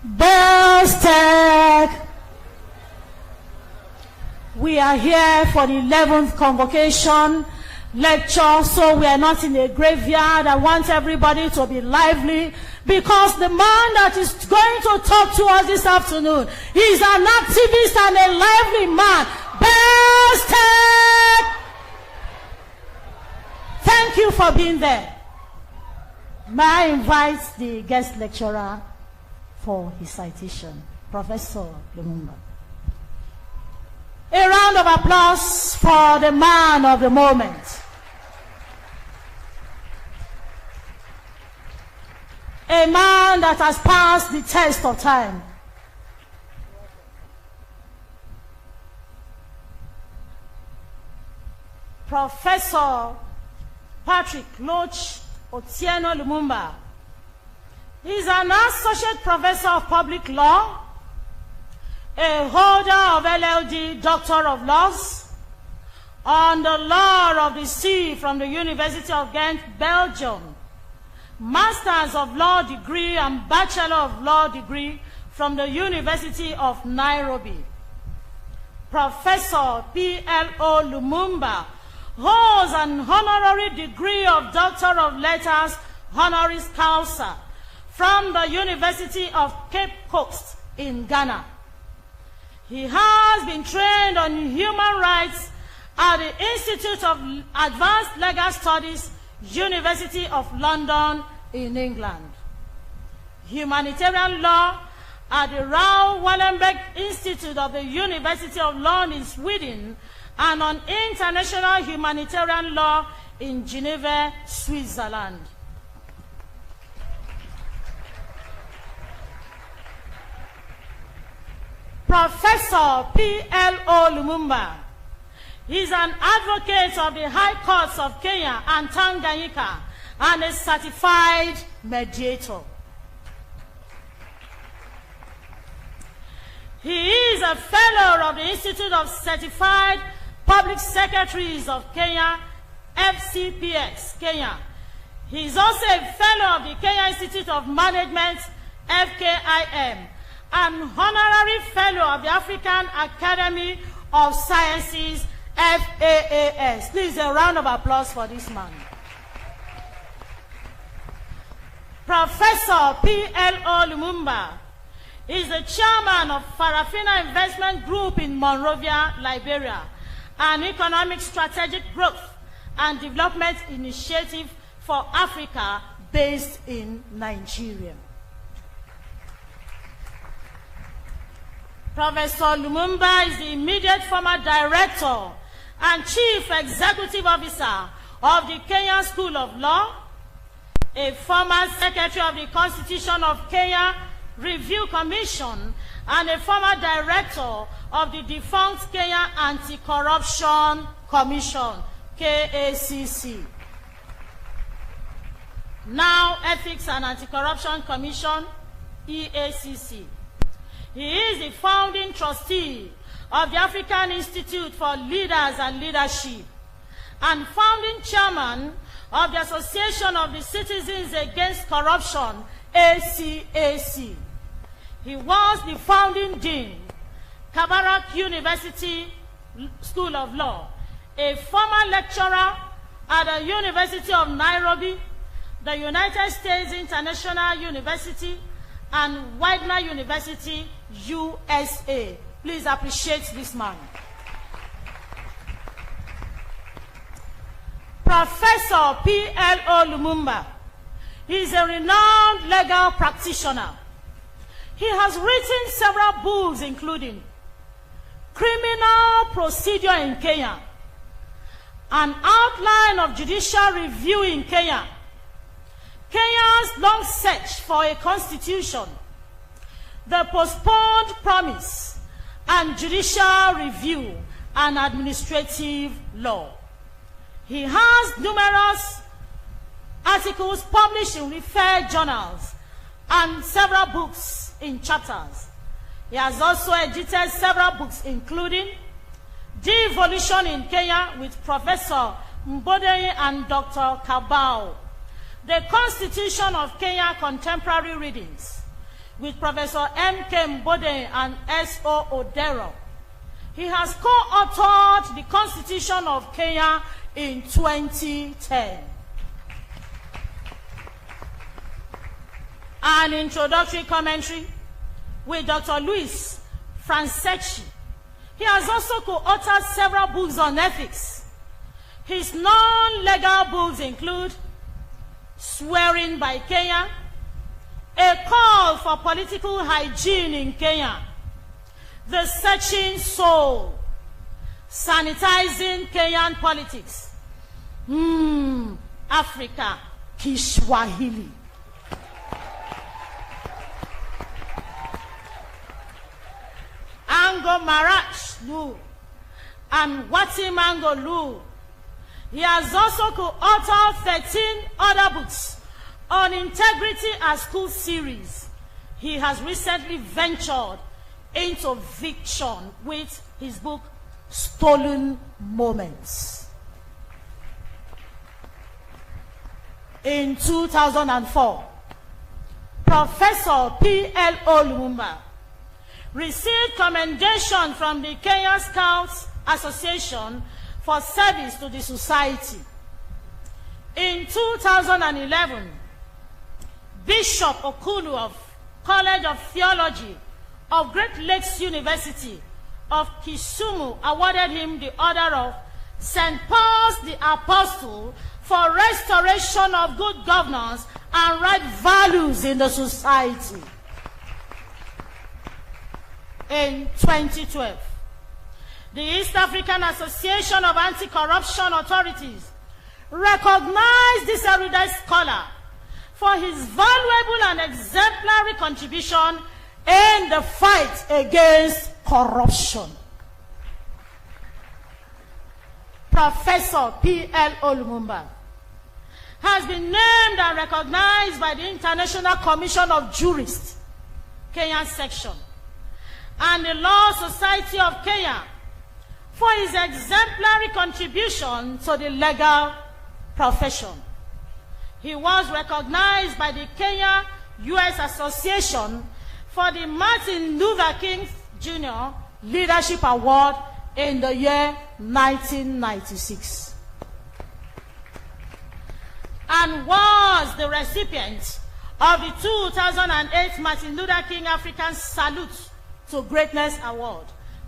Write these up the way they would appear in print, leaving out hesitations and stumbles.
Bells. We are here for the 11th convocation lecture, so we are not in a graveyard. I want everybody to be lively, because the man that is going to talk to us this afternoon is an activist and a lively man. Bells. Thank you for being there. May I invite the guest lecturer for his citation, Professor Lumumba. A round of applause for the man of the moment. A man that has passed the test of time. Professor Patrick Loch Otieno Lumumba. He is an associate professor of public law, a holder of LLD, Doctor of Laws, on the Law of the Sea from the University of Ghent, Belgium, Masters of Law degree and Bachelor of Law degree from the University of Nairobi. Professor P.L.O. Lumumba holds an honorary degree of Doctor of Letters, honoris causa, from the University of Cape Coast in Ghana. He has been trained on human rights at the Institute of Advanced Legal Studies, University of London in England. Humanitarian law at the Raoul Wallenberg Institute of the University of London in Sweden, and on international humanitarian law in Geneva, Switzerland. Professor P.L.O. Lumumba is an advocate of the High Courts of Kenya and Tanganyika and a certified mediator. He is a fellow of the Institute of Certified Public Secretaries of Kenya, FCPX, Kenya. He is also a fellow of the Kenya Institute of Management, FKIM, and honorary fellow of the African Academy of Sciences, FAAS. Please, a round of applause for this man. Professor P.L.O. Lumumba is the chairman of Farafina Investment Group in Monrovia, Liberia, an economic strategic growth and development initiative for Africa based in Nigeria. Professor Lumumba is the immediate former director and chief executive officer of the Kenya School of Law, a former secretary of the Constitution of Kenya Review Commission, and a former director of the defunct Kenya Anti-Corruption Commission, KACC. Now Ethics and Anti-Corruption Commission, EACC. He is the founding trustee of the African Institute for Leaders and Leadership and founding chairman of the Association of the Citizens Against Corruption, ACAC. He was the founding dean, Kabarak University School of Law, a former lecturer at the University of Nairobi, the United States International University, and Widener University, USA. Please appreciate this man. Professor P.L.O. Lumumba is a renowned legal practitioner. He has written several books, including Criminal Procedure in Kenya, An Outline of Judicial Review in Kenya, Kenya's Long Search for a Constitution, The Postponed Promise, and Judicial Review and Administrative Law. He has numerous articles published in referred journals and several books in chapters. He has also edited several books, including Devolution in Kenya with Professor Mbodei and Dr. Kabao, The Constitution of Kenya Contemporary Readings, with Professor M.K. Mbode and S.O. Odero. He has co-authored the Constitution of Kenya in 2010. An introductory commentary with Dr. Luis Franceschi. He has also co-authored several books on ethics. His non-legal books include Swearing by Kenya, A Call for Political Hygiene in Kenya, The Searching Soul, Sanitizing Kenyan Politics, Africa, Kiswahili. Ango Marach Lu and Wati Mango Lu. He has also co-authored 13 other books on integrity at school series. He has recently ventured into fiction with his book Stolen Moments. In 2004, Professor P.L.O. Lumumba received commendation from the Kenya Scouts Association for service to the society. In 2011, Bishop Okulu of College of Theology of Great Lakes University of Kisumu awarded him the Order of St. Paul's the Apostle for restoration of good governance and right values in the society. In 2012, the East African Association of Anti-Corruption Authorities recognized this erudite scholar for his valuable and exemplary contribution in the fight against corruption. Professor P.L.O. Lumumba has been named and recognized by the International Commission of Jurists, Kenyan section, and the Law Society of Kenya for his exemplary contribution to the legal profession. He was recognized by the Kenya-US Association for the Martin Luther King Jr. Leadership Award in the year 1996, and was the recipient of the 2008 Martin Luther King African Salute to Greatness Award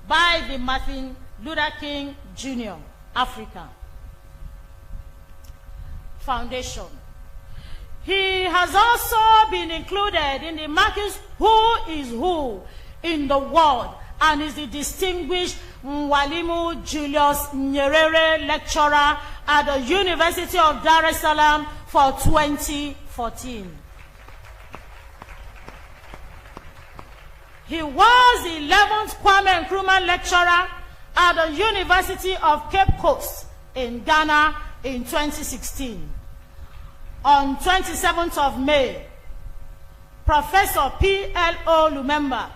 by the Martin Luther King Jr. Africa Foundation. He has also been included in the Marcus Who is Who in the World and is the distinguished Mwalimu Julius Nyerere Lecturer at the University of Dar es Salaam for 2014. He was the 11th Kwame Nkrumah Lecturer at the University of Cape Coast in Ghana in 2016. On 27th of May, Professor P.L.O. Lumumba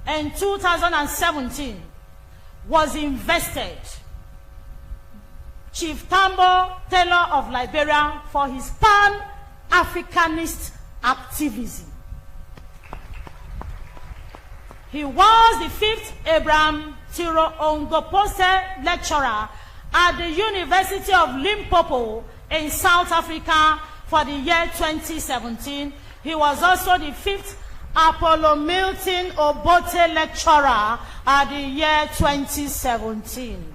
in 2017 was invested Chief Tambo Taylor of Liberia for his Pan-Africanist activism. He was the 5th Abraham Tiro Ongopose Lecturer at the University of Limpopo in South Africa for the year 2017. He was also the 5th Apollo Milton Obote Lecturer at the year 2017.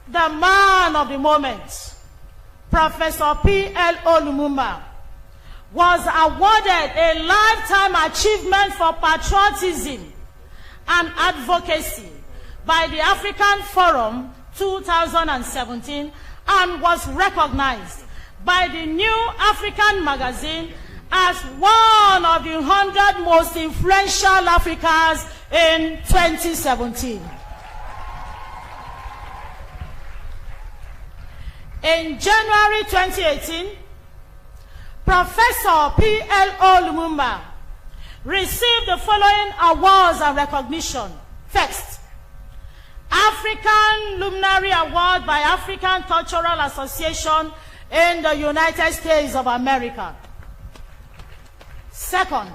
The man of the moment, Professor P.L.O. Lumumba, was awarded a Lifetime Achievement for Patriotism and Advocacy by the African Forum 2017 and was recognized by the New African magazine as one of the 100 most influential Africans in 2017. In January 2018, Professor P.L.O. Lumumba received the following awards and recognition. First, African Luminary Award by African Cultural Association in the United States of America. Second,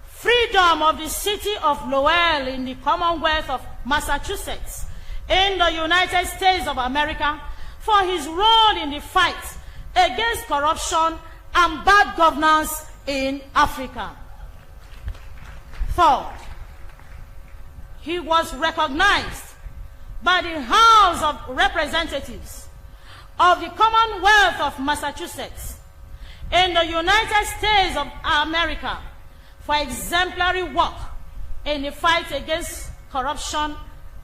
freedom of the city of Lowell in the Commonwealth of Massachusetts in the United States of America for his role in the fight against corruption and bad governance in Africa. Third, he was recognized by the House of Representatives of the Commonwealth of Massachusetts in the United States of America for exemplary work in the fight against corruption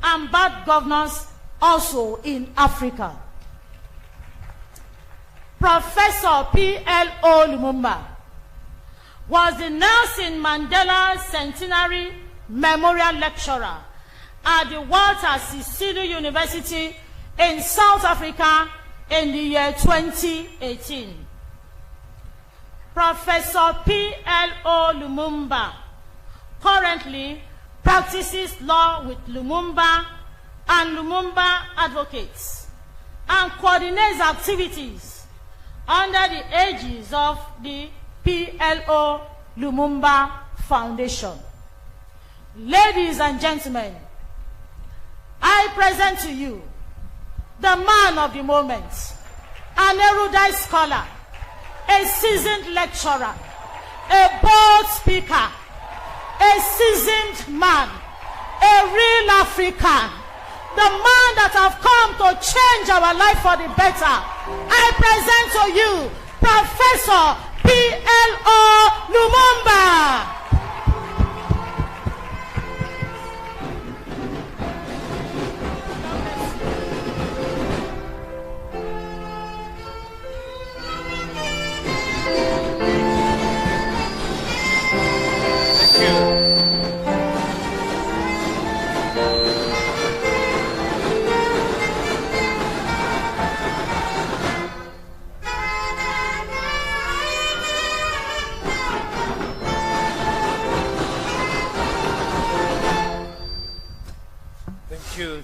and bad governance also in Africa. Professor P.L.O. Lumumba was the Nelson Mandela Centenary Memorial Lecturer at the Walter Sisulu University in South Africa in the year 2018. Professor P.L.O. Lumumba currently practices law with Lumumba and Lumumba Advocates and coordinates activities under the aegis of the P.L.O. Lumumba Foundation. Ladies and gentlemen, I present to you the man of the moment, an erudite scholar, a seasoned lecturer, a bold speaker, a seasoned man, a real African, the man that have come to change our life for the better. I present to you Professor P.L.O. Lumumba.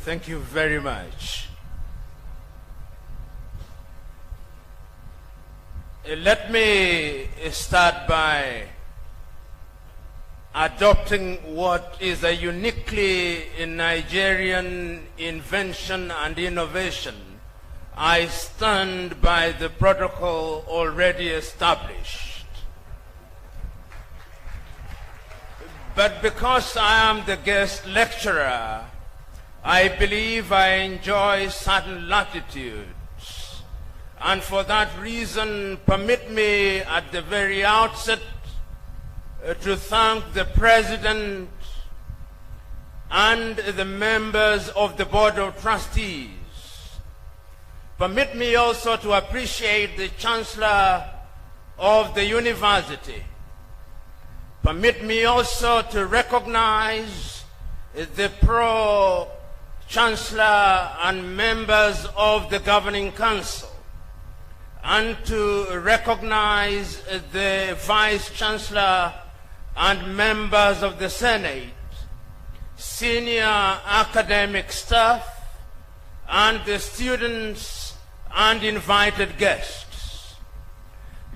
Thank you very much. Let me start by adopting what is a uniquely Nigerian invention and innovation. I stand by the protocol already established. But because I am the guest lecturer, I believe I enjoy certain latitudes, and for that reason, permit me at the very outset to thank the President and the members of the Board of Trustees. Permit me also to appreciate the Chancellor of the University. Permit me also to recognize the Pro-Chancellor and members of the Governing Council, and to recognize the Vice-Chancellor and members of the Senate, senior academic staff, and the students and invited guests.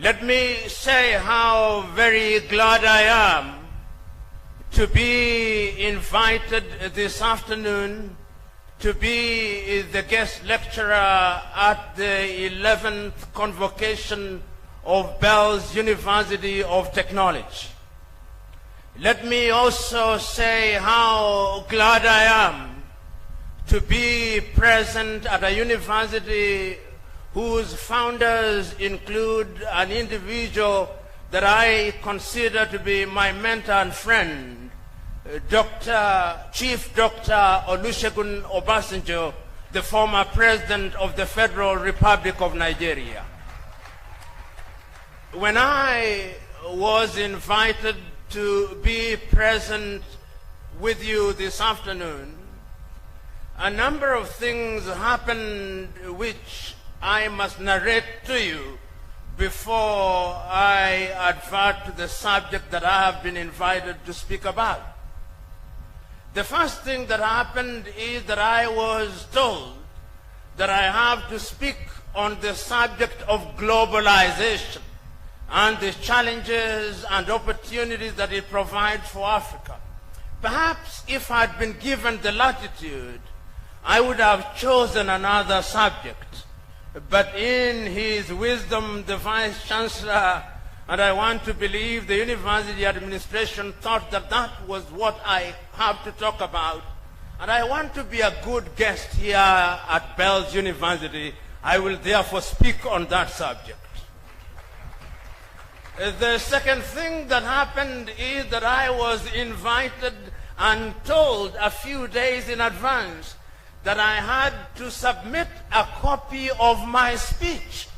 Let me say how very glad I am to be invited this afternoon to be the guest lecturer at the 11th convocation of Bells University of Technology. Let me also say how glad I am to be present at a university whose founders include an individual that I consider to be my mentor and friend, Chief Dr. Olusegun Obasanjo, the former President of the Federal Republic of Nigeria. When I was invited to be present with you this afternoon, a number of things happened which I must narrate to you before I advert to the subject that I have been invited to speak about. The first thing that happened is that I was told that I have to speak on the subject of globalization. and the challenges and opportunities that it provides for Africa. Perhaps if I'd been given the latitude, I would have chosen another subject. But in his wisdom, the Vice Chancellor, and I want to believe the university administration, thought that that was what I have to talk about. And I want to be a good guest here at Bells University. I will therefore speak on that subject. The second thing that happened is that I was invited and told a few days in advance that I had to submit a copy of my speech.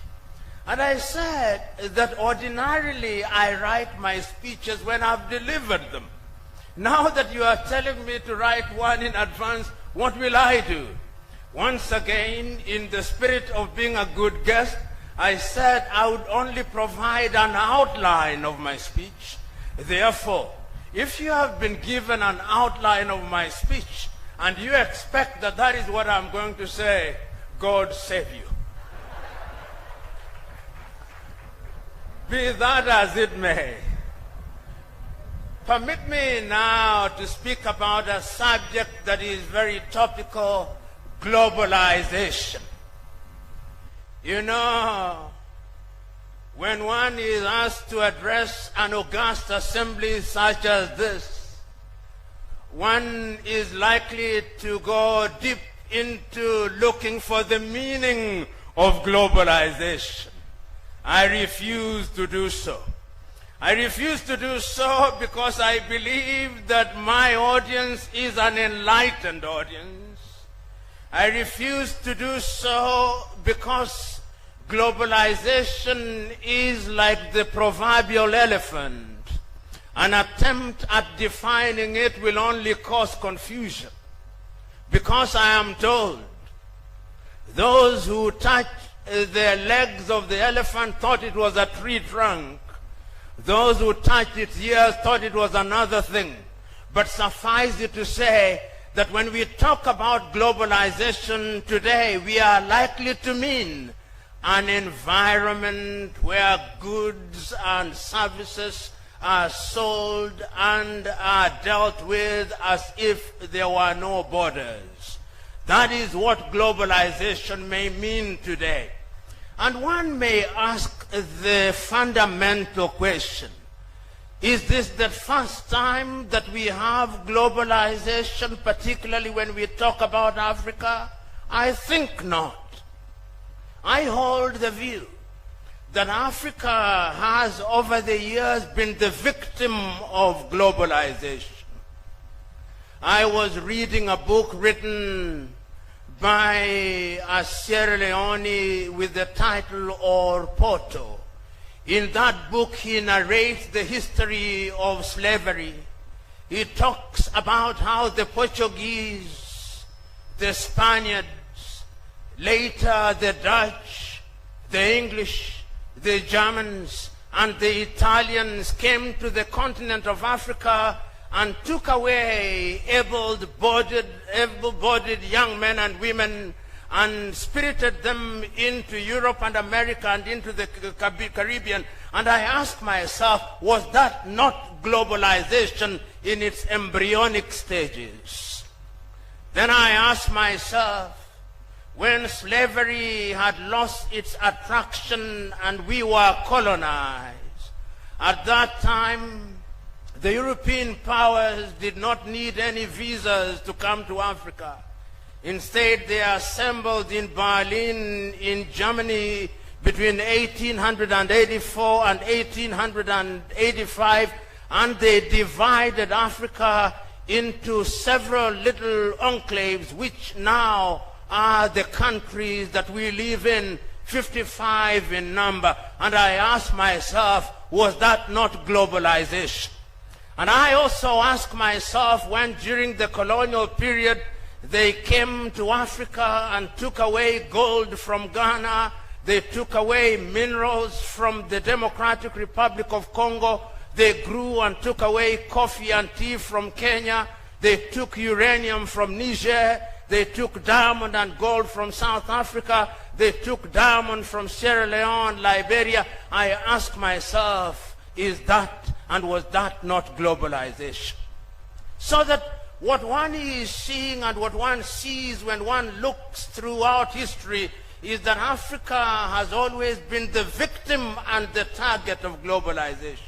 And I said that ordinarily I write my speeches when I've delivered them. Now that you are telling me to write one in advance, what will I do? Once again, in the spirit of being a good guest, I said I would only provide an outline of my speech. Therefore, if you have been given an outline of my speech and you expect that that is what I'm going to say, God save you. Be that as it may, permit me now to speak about a subject that is very topical: globalization. You know, when one is asked to address an august assembly such as this, one is likely to go deep into looking for the meaning of globalization. I refuse to do so. I refuse to do so because I believe that my audience is an enlightened audience. I refuse to do so because globalization is like the proverbial elephant. An attempt at defining it will only cause confusion. Because I am told those who touch the legs of the elephant thought it was a tree trunk. Those who touched its ears thought it was another thing. But suffice it to say that when we talk about globalization today, we are likely to mean an environment where goods and services are sold and are dealt with as if there were no borders. That is what globalization may mean today. And one may ask the fundamental question: is this the first time that we have globalization, particularly when we talk about Africa? I think not. I hold the view that Africa has over the years been the victim of globalization. I was reading a book written by a Sierra Leone with the title Porto. In that book, he narrates the history of slavery. He talks about how the Portuguese, the Spaniards, later the Dutch, the English, the Germans, and the Italians came to the continent of Africa and took away able-bodied young men and women and spirited them into Europe and America and into the Caribbean. And I asked myself, was that not globalization in its embryonic stages? Then I asked myself, when slavery had lost its attraction and we were colonized, at that time, the European powers did not need any visas to come to Africa. Instead, they assembled in Berlin, in Germany, between 1884 and 1885, and they divided Africa into several little enclaves, which now are the countries that we live in, 55 in number. And I asked myself, was that not globalization? And I also ask myself, when during the colonial period they came to Africa and took away gold from Ghana, they took away minerals from the Democratic Republic of Congo, they grew and took away coffee and tea from Kenya, they took uranium from Niger, they took diamond and gold from South Africa, they took diamond from Sierra Leone, Liberia. I ask myself, is that and was that not globalization? So that what one is seeing and what one sees when one looks throughout history is that Africa has always been the victim and the target of globalization.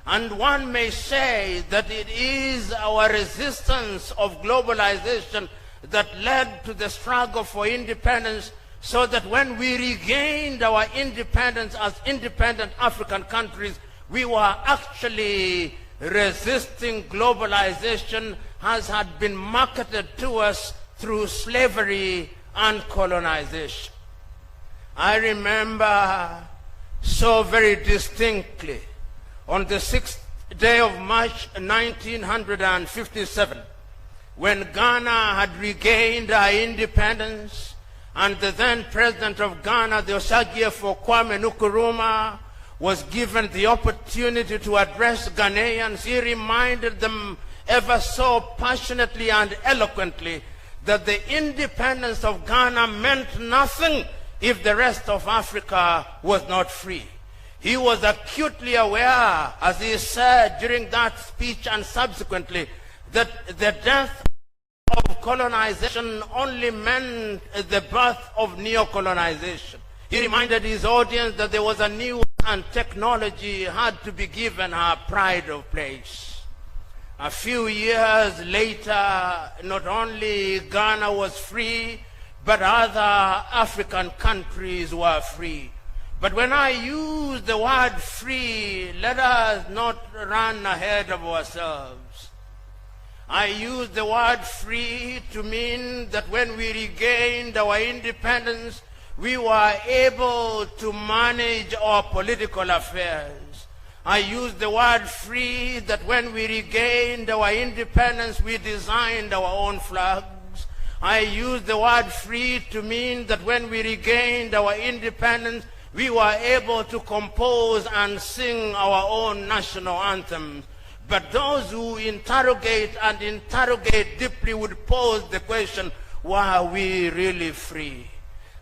And one may say that it is our resistance of globalization that led to the struggle for independence, so that when we regained our independence as independent African countries, we were actually resisting globalization as had been marketed to us through slavery and colonization. I remember so very distinctly on the 6th day of March 1957, when Ghana had regained our independence, and the then president of Ghana, the Osagyefo Kwame Nkrumah, was given the opportunity to address Ghanaians. He reminded them ever so passionately and eloquently that the independence of Ghana meant nothing if the rest of Africa was not free. He was acutely aware, as he said during that speech and subsequently, that the death of colonization only meant the birth of neo-colonization. He reminded his audience that there was a new and technology had to be given her pride of place. A few years later, not only Ghana was free, but other African countries were free. But when I use the word free, let us not run ahead of ourselves. I use the word free to mean that when we regained our independence, we were able to manage our political affairs. I use the word free that when we regained our independence, we designed our own flags. I use the word free to mean that when we regained our independence, we were able to compose and sing our own national anthems. But those who interrogate and interrogate deeply would pose the question, were we really free?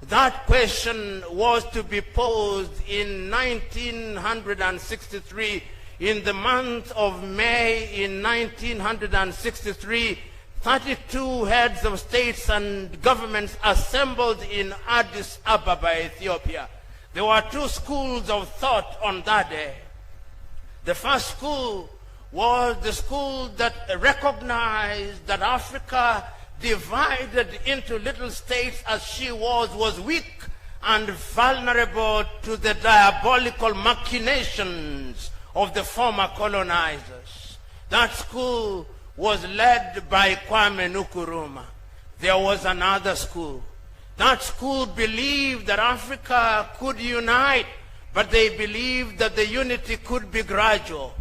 That question was to be posed in 1963. In the month of May in 1963, 32 heads of states and governments assembled in Addis Ababa, Ethiopia. There were two schools of thought on that day. The first school was the school that recognized that Africa, divided into little states as she was weak and vulnerable to the diabolical machinations of the former colonizers. That school was led by Kwame Nkrumah. There was another school. That school believed that Africa could unite, but they believed that the unity could be gradual.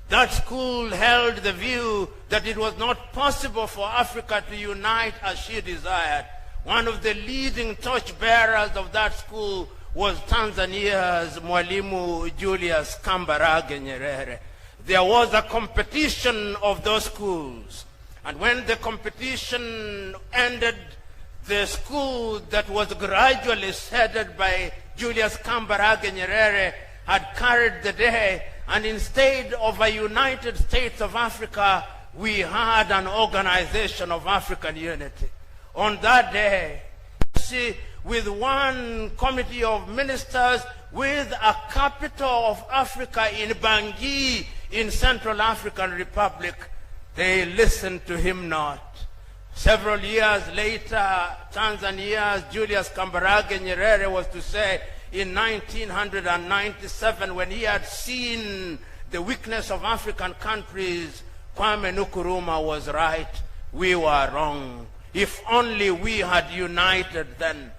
That school held the view that it was not possible for Africa to unite as she desired. One of the leading torchbearers of that school was Tanzania's Mwalimu Julius Kambarage Nyerere. There was a competition of those schools. And when the competition ended, the school that was gradually headed by Julius Kambarage Nyerere had carried the day. And instead of a United States of Africa, we had an Organization of African Unity. On that day, with one committee of ministers, with a capital of Africa in Bangui, in Central African Republic, they listened to him not. Several years later, Tanzania's Julius Kambarage Nyerere was to say, in 1997, when he had seen the weakness of African countries, Kwame Nkrumah was right. We were wrong. If only we had united then.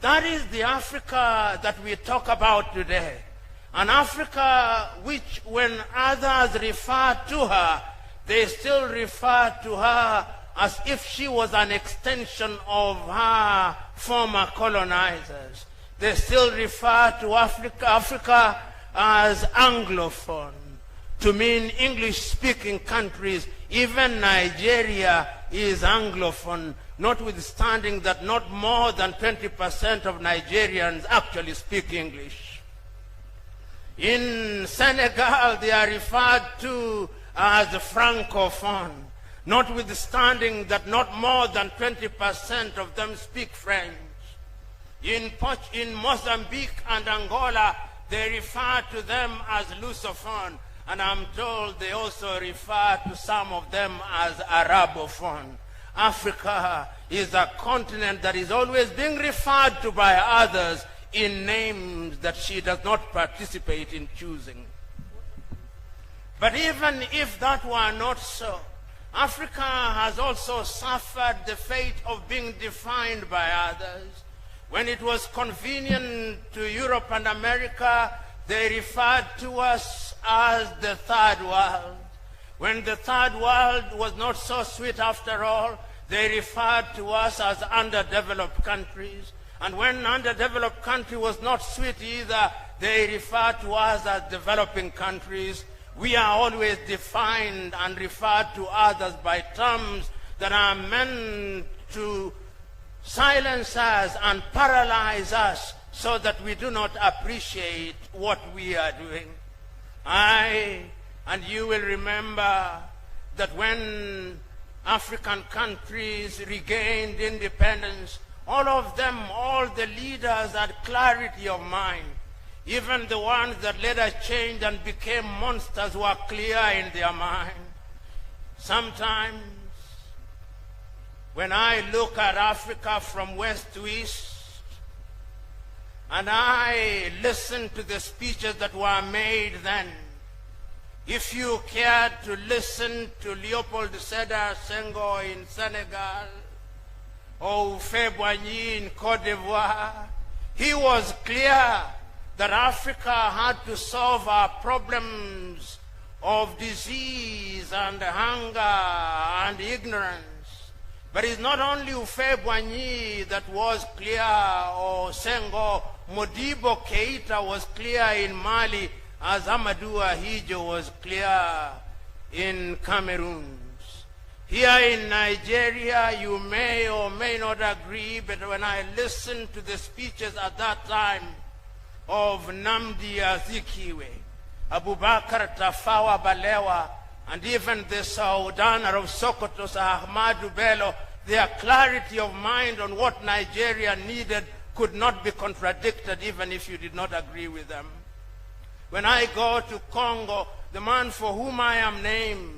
That is the Africa that we talk about today. An Africa which, when others refer to her, they still refer to her as if she was an extension of her former colonizers. They still refer to Africa as Anglophone, to mean English-speaking countries. Even Nigeria is Anglophone. notwithstanding that not more than 20% of Nigerians actually speak English. In Senegal, they are referred to as Francophone, notwithstanding that not more than 20% of them speak French. In Mozambique and Angola, they refer to them as Lusophone, and I'm told they also refer to some of them as Arabophone. Africa is a continent that is always being referred to by others in names that she does not participate in choosing. But even if that were not so, Africa has also suffered the fate of being defined by others. When it was convenient to Europe and America, they referred to us as the third world. When the third world was not so sweet after all, they referred to us as underdeveloped countries. And when underdeveloped country was not sweet either, they referred to us as developing countries. We are always defined and referred to others by terms that are meant to silence us and paralyze us so that we do not appreciate what we are doing. And you will remember that when African countries regained independence, all of them, all the leaders had clarity of mind. Even the ones that later changed and became monsters were clear in their mind. Sometimes, when I look at Africa from west to east, and I listen to the speeches that were made then, if you cared to listen to Leopold Sédar Senghor in Senegal, or Houphouët Boigny in Côte d'Ivoire, he was clear that Africa had to solve our problems of disease and hunger and ignorance. But it's not only Houphouët Boigny that was clear, or Senghor. Modibo Keita was clear in Mali, as Amadou Ahidjo was clear in Cameroon. Here in Nigeria, you may or may not agree, but when I listen to the speeches at that time of Nnamdi Azikiwe, Abubakar Tafawa Balewa, and even the Sultan of Sokoto, Ahmadu Bello, their clarity of mind on what Nigeria needed could not be contradicted even if you did not agree with them. When I go to Congo, the man for whom I am named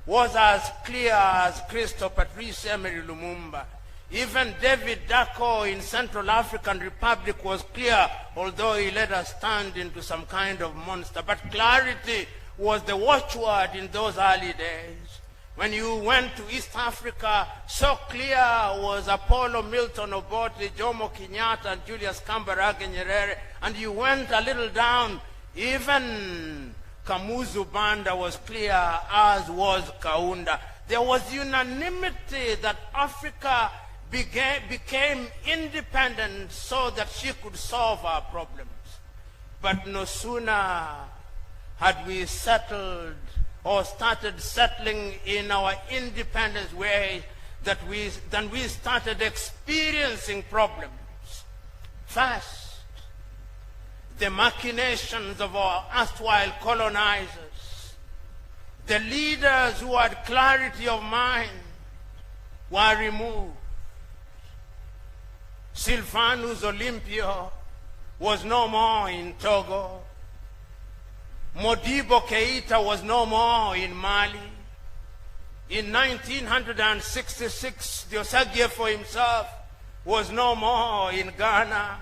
was as clear as Christo Patrice Emery Lumumba. Even David Dacko in Central African Republic was clear, although he later turned into some kind of monster. But clarity was the watchword in those early days. When you went to East Africa, so clear was Apollo Milton Obote, Jomo Kenyatta, and Julius Kambarage Nyerere. And you went a little down, even Kamuzu Banda was clear, as was Kaunda. There was unanimity that Africa became independent so that she could solve our problems. But no sooner had we settled or started settling in our independence way than we started experiencing problems. First, the machinations of our erstwhile colonizers, the leaders who had clarity of mind, were removed. Sylvanus Olympio was no more in Togo. Modibo Keita was no more in Mali. In 1966, Osagyefo himself was no more in Ghana.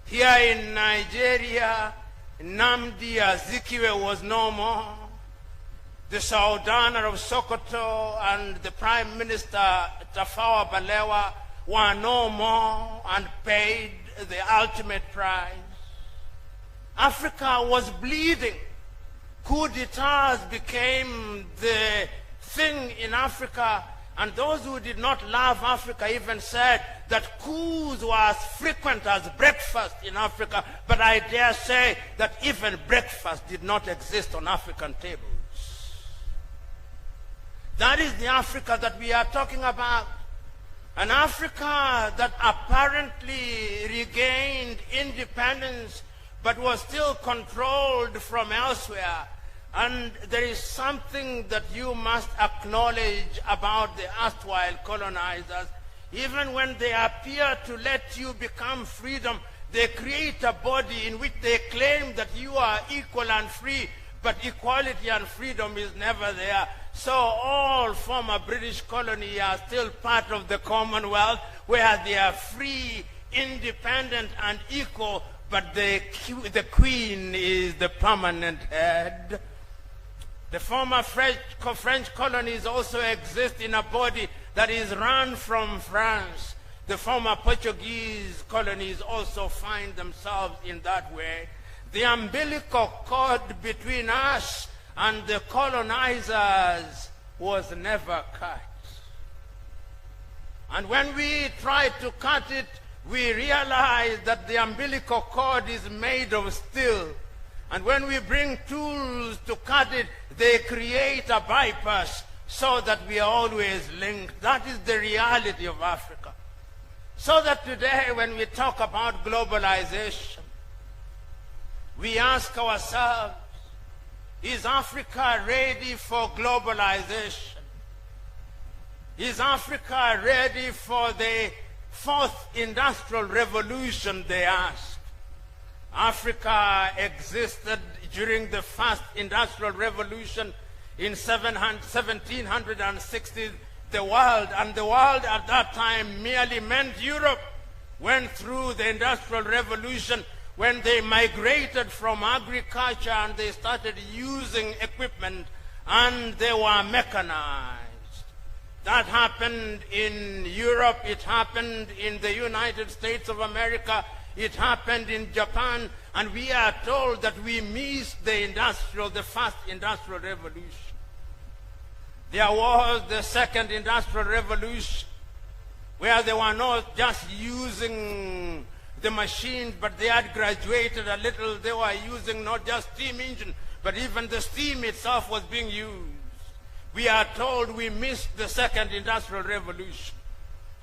Here in Nigeria, Nnamdi Azikiwe was no more. The Sultan of Sokoto and the Prime Minister Tafawa Balewa were no more and paid the ultimate price. Africa was bleeding. Coup d'etats became the thing in Africa, and those who did not love Africa even said that coups were as frequent as breakfast in Africa, but I dare say that even breakfast did not exist on African tables. That is the Africa that we are talking about. An Africa that apparently regained independence but was still controlled from elsewhere. And there is something that you must acknowledge about the erstwhile colonizers. Even when they appear to let you become freedom, they create a body in which they claim that you are equal and free, but equality and freedom is never there. So all former British colonies are still part of the Commonwealth, where they are free, independent, and equal, but the Queen is the permanent head. The former French colonies also exist in a body that is run from France. The former Portuguese colonies also find themselves in that way. The umbilical cord between us and the colonizers was never cut. And when we try to cut it, we realize that the umbilical cord is made of steel. And when we bring tools to cut it, they create a bypass so that we are always linked. That is the reality of Africa. So that today, when we talk about globalization, we ask ourselves, is Africa ready for globalization? Is Africa ready for the fourth industrial revolution, they ask? Africa existed during the first industrial revolution in 1760. The world at that time merely meant Europe, went through the industrial revolution when they migrated from agriculture and they started using equipment and they were mechanized. That happened in Europe, it happened in the United States of America, it happened in Japan, and we are told that we missed the first industrial revolution. There was the second industrial revolution, where they were not just using the machines, but they had graduated a little. They were using not just steam engine, but even the steam itself was being used. We are told we missed the second industrial revolution.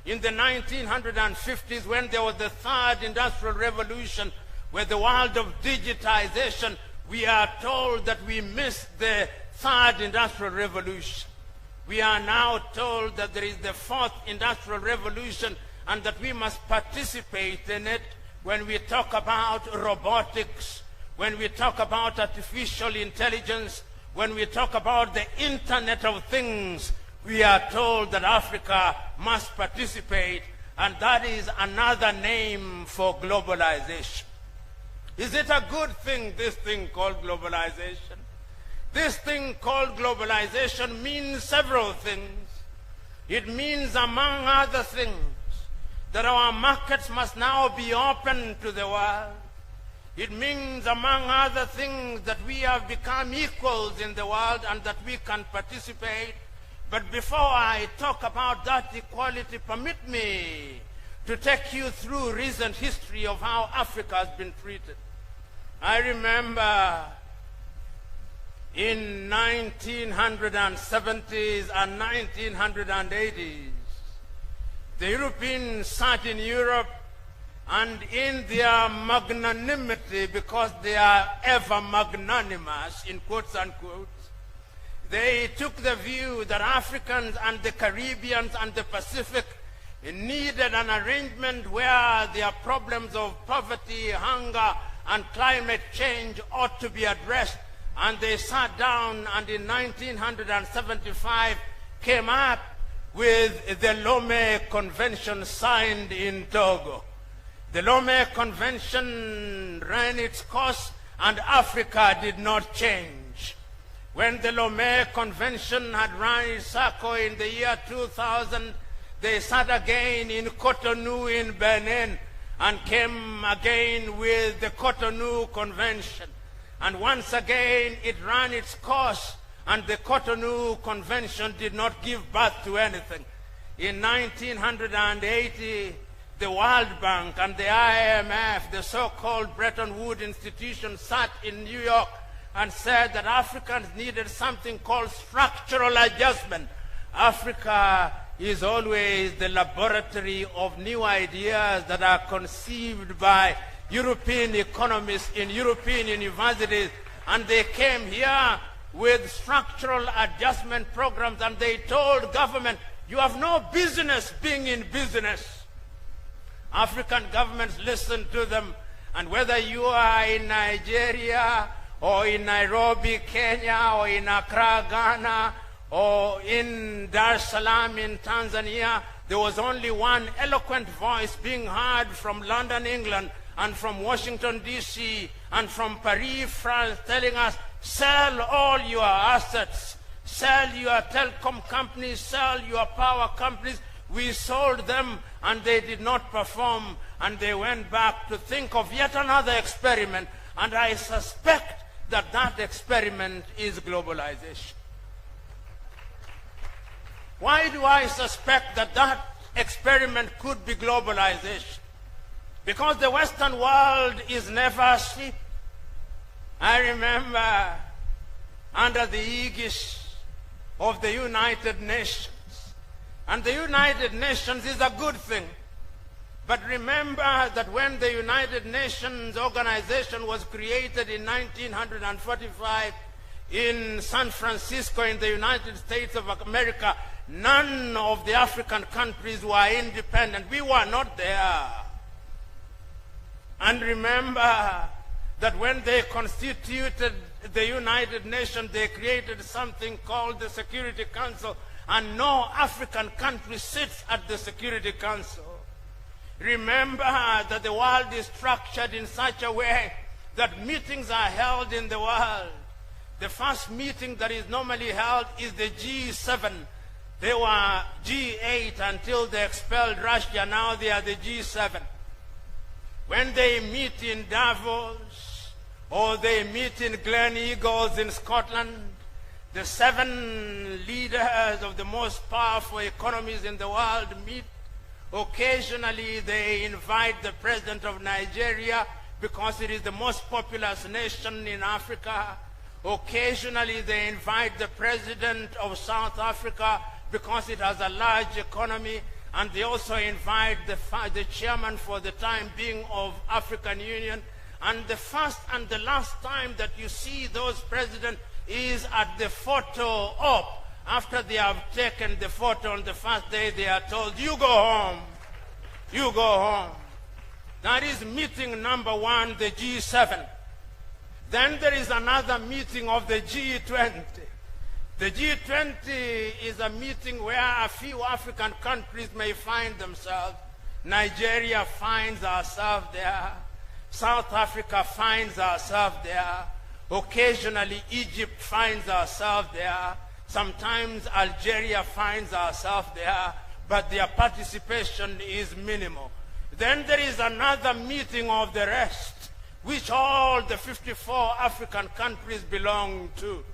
In the 1950s, when there was the third industrial revolution, with the world of digitization, we are told that we missed the third industrial revolution. We are now told that there is the fourth industrial revolution and that we must participate in it when we talk about robotics, when we talk about artificial intelligence, when we talk about the Internet of Things. We are told that Africa must participate, and that is another name for globalization. Is it a good thing, this thing called globalization? This thing called globalization means several things. It means, among other things, that our markets must now be open to the world. It means, among other things, that we have become equals in the world and that we can participate. But before I talk about that equality, permit me to take you through recent history of how Africa has been treated. I remember in 1970s and 1980s, the Europeans sat in Europe, and in their magnanimity, because they are ever magnanimous, in quotes unquote, they took the view that Africans and the Caribbeans and the Pacific needed an arrangement where their problems of poverty, hunger, and climate change ought to be addressed. And they sat down and in 1975 came up with the Lomé Convention signed in Togo. The Lomé Convention ran its course and Africa did not change. When the Lomé Convention had run its circle in the year 2000, they sat again in Cotonou in Benin and came again with the Cotonou Convention. And once again it ran its course, and the Cotonou Convention did not give birth to anything. In 1980, the World Bank and the IMF, the so-called Bretton Woods institution, sat in New York and said that Africans needed something called structural adjustment. Africa is always the laboratory of new ideas that are conceived by European economists in European universities. And they came here with structural adjustment programs, and they told government, you have no business being in business. African governments listened to them, and whether you are in Nigeria or in Nairobi, Kenya, or in Accra, Ghana, or in Dar es Salaam in Tanzania, there was only one eloquent voice being heard from London, England, and from Washington, D.C., and from Paris, France, telling us, sell all your assets, sell your telecom companies, sell your power companies. We sold them, and they did not perform, and they went back to think of yet another experiment, and I suspect that that experiment is globalization. Why do I suspect that that experiment could be globalization? Because the Western world is never asleep. I remember under the aegis of the United Nations, and the United Nations is a good thing. But remember that when the United Nations organization was created in 1945 in San Francisco in the United States of America, none of the African countries were independent. We were not there. And remember that when they constituted the United Nations, they created something called the Security Council, and no African country sits at the Security Council. Remember that the world is structured in such a way that meetings are held in the world. The first meeting that is normally held is the G7. They were G8 until they expelled Russia. Now they are the G7. When they meet in Davos or they meet in Glen Eagles in Scotland, the 7 leaders of the most powerful economies in the world meet. Occasionally they invite the president of Nigeria because it is the most populous nation in Africa. Occasionally they invite the president of South Africa because it has a large economy, and they also invite the chairman for the time being of African Union. And the first and the last time that you see those presidents is at the photo op. After they have taken the photo on the first day, they are told, you go home. You go home. That is meeting number 1, the G7. Then there is another meeting of the G20. The G20 is a meeting where a few African countries may find themselves. Nigeria finds ourselves there. South Africa finds ourselves there. Occasionally Egypt finds ourselves there. Sometimes Algeria finds ourselves there, but their participation is minimal. Then there is another meeting of the rest, which all the 54 African countries belong to.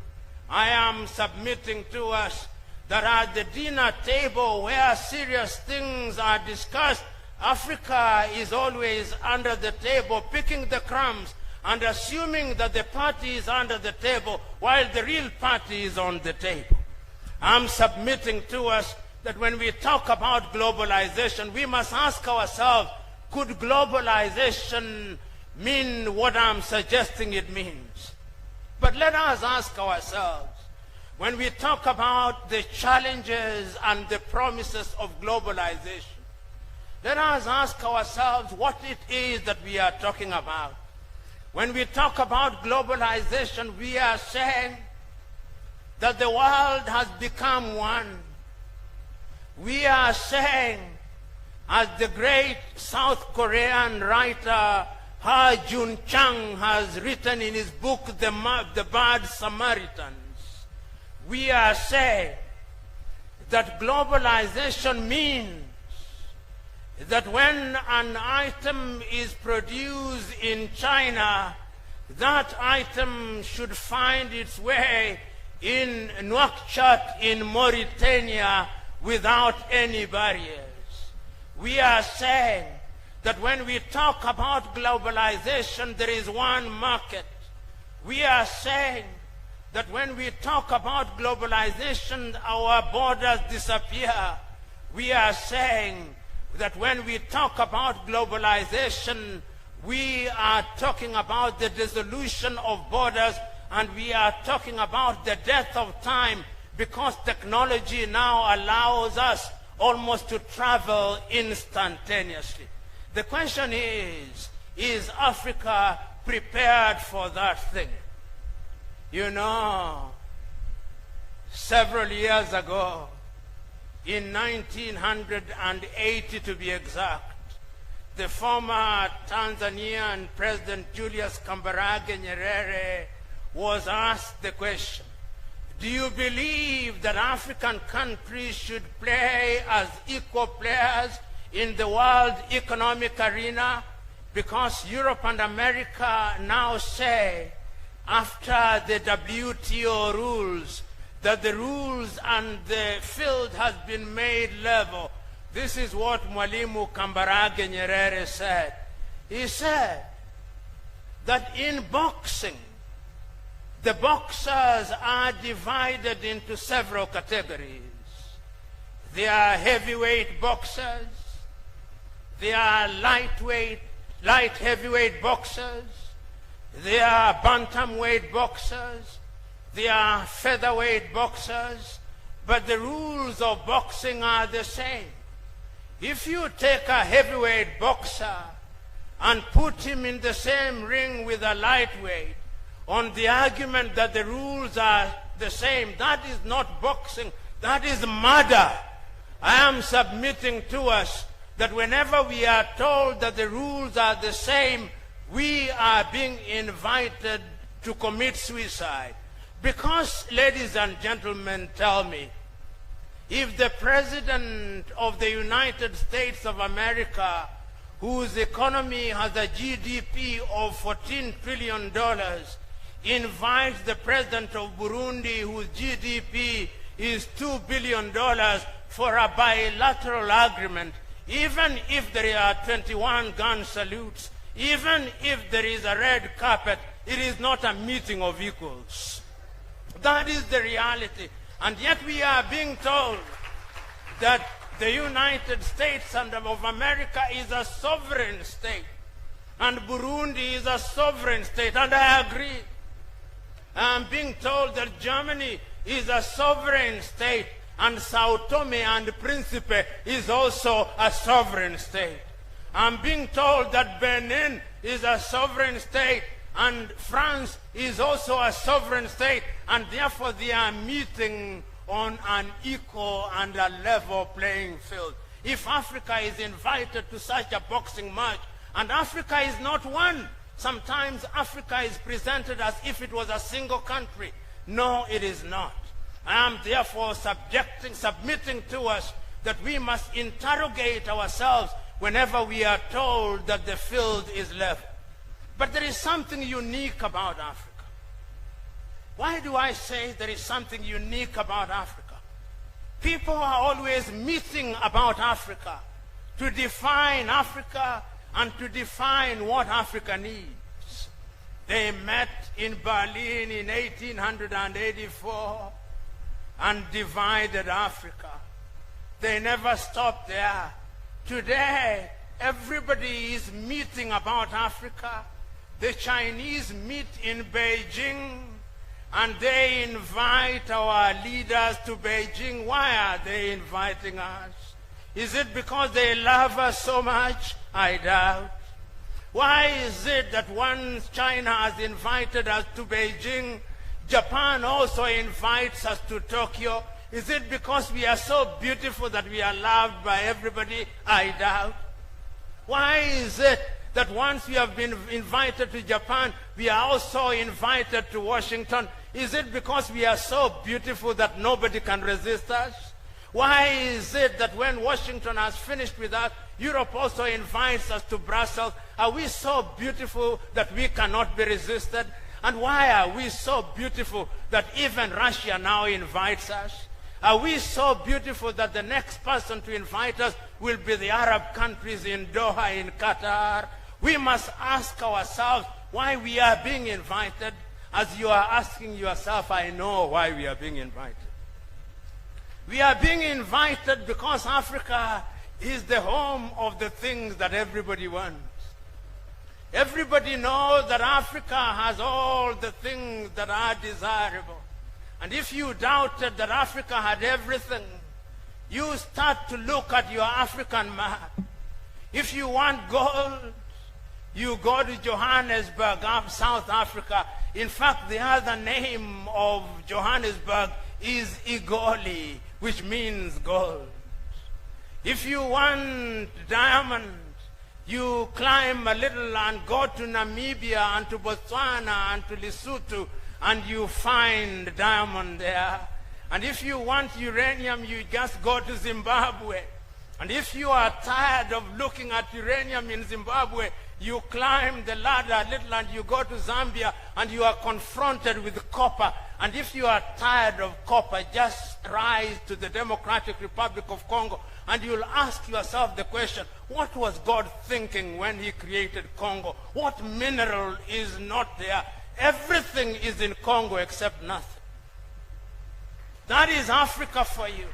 I am submitting to us that at the dinner table where serious things are discussed, Africa is always under the table picking the crumbs and assuming that the party is under the table while the real party is on the table. I'm submitting to us that when we talk about globalization, we must ask ourselves, could globalization mean what I'm suggesting it means? But let us ask ourselves, when we talk about the challenges and the promises of globalization, let us ask ourselves what it is that we are talking about. When we talk about globalization, we are saying that the world has become one. We are saying, as the great South Korean writer Ha Jun Chang has written in his book, The Bad Samaritans, we are saying that globalization means that when an item is produced in China, that item should find its way in Nouakchott in Mauritania without any barriers. We are saying that when we talk about globalization, there is one market. We are saying that when we talk about globalization, our borders disappear. We are saying that when we talk about globalization, we are talking about the dissolution of borders, and we are talking about the death of time, because technology now allows us almost to travel instantaneously. The question is Africa prepared for that thing? You know, several years ago, in 1980 to be exact, the former Tanzanian President Julius Kambarage Nyerere was asked the question, do you believe that African countries should play as equal players in the world economic arena? Because Europe and America now say, after the WTO rules, that the rules and the field has been made level. This is what Mwalimu Kambarage Nyerere said. He said that in boxing, the boxers are divided into several categories. There are heavyweight boxers, there are light heavyweight boxers, there are bantamweight boxers, there are featherweight boxers, but the rules of boxing are the same. If you take a heavyweight boxer and put him in the same ring with a lightweight, on the argument that the rules are the same, that is not boxing, that is murder. I am submitting to us that whenever we are told that the rules are the same, we are being invited to commit suicide. Because, ladies and gentlemen, tell me, if the President of the United States of America, whose economy has a GDP of $14 trillion, invites the President of Burundi, whose GDP is $2 billion, for a bilateral agreement, even if there are 21 gun salutes, even if there is a red carpet, it is not a meeting of equals. That is the reality. And yet we are being told that the United States of America is a sovereign state, and Burundi is a sovereign state, and I agree. I am being told that Germany is a sovereign state, and Sao Tome and Principe is also a sovereign state. I'm being told that Benin is a sovereign state, and France is also a sovereign state, and therefore they are meeting on an equal and a level playing field. If Africa is invited to such a boxing match, and Africa is not one, sometimes Africa is presented as if it was a single country. No, it is not. I am therefore submitting to us that we must interrogate ourselves whenever we are told that the field is level. But there is something unique about Africa. Why do I say there is something unique about Africa? People are always meeting about Africa to define Africa and to define what Africa needs. They met in Berlin in 1884 and divided Africa. They never stopped there. Today, everybody is meeting about Africa. The Chinese meet in Beijing, and they invite our leaders to Beijing. Why are they inviting us? Is it because they love us so much? I doubt. Why is it that once China has invited us to Beijing, Japan also invites us to Tokyo? Is it because we are so beautiful that we are loved by everybody? I doubt. Why is it that once we have been invited to Japan, we are also invited to Washington? Is it because we are so beautiful that nobody can resist us? Why is it that when Washington has finished with us, Europe also invites us to Brussels? Are we so beautiful that we cannot be resisted? And why are we so beautiful that even Russia now invites us? Are we so beautiful that the next person to invite us will be the Arab countries in Doha, in Qatar? We must ask ourselves why we are being invited. As you are asking yourself, I know why we are being invited. We are being invited because Africa is the home of the things that everybody wants. Everybody knows that Africa has all the things that are desirable. And if you doubted that Africa had everything, you start to look at your African map. If you want gold, you go to Johannesburg, South Africa. In fact, the other name of Johannesburg is Igoli, which means gold. If you want diamonds, you climb a little and go to Namibia and to Botswana and to Lesotho, and you find diamond there. And if you want uranium, you just go to Zimbabwe. And if you are tired of looking at uranium in Zimbabwe, you climb the ladder a little and you go to Zambia and you are confronted with copper. And if you are tired of copper, just rise to the Democratic Republic of Congo and you'll ask yourself the question, what was God thinking when he created Congo? What mineral is not there? Everything is in Congo except nothing. That is Africa for you.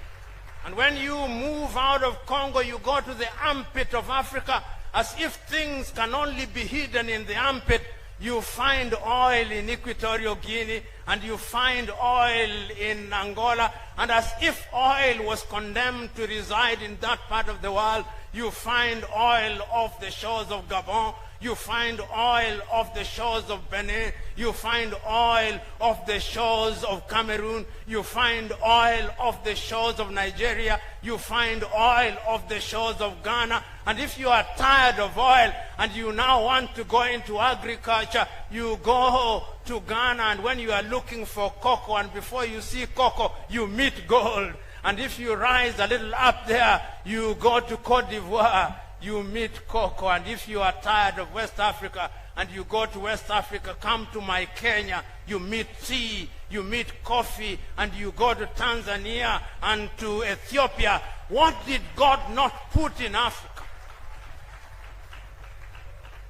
And when you move out of Congo, you go to the armpit of Africa. As if things can only be hidden in the armpit, you find oil in Equatorial Guinea, and you find oil in Angola. And as if oil was condemned to reside in that part of the world, you find oil off the shores of Gabon. You find oil off the shores of Benin. You find oil off the shores of Cameroon. You find oil off the shores of Nigeria. You find oil off the shores of Ghana. And if you are tired of oil and you now want to go into agriculture, you go to Ghana, and when you are looking for cocoa, and before you see cocoa, you meet gold. And if you rise a little up there, you go to Cote d'Ivoire, you meet cocoa. And if you are tired of West Africa and you go to West Africa, come to my Kenya, you meet tea, you meet coffee, and you go to Tanzania and to Ethiopia. What did God not put in Africa?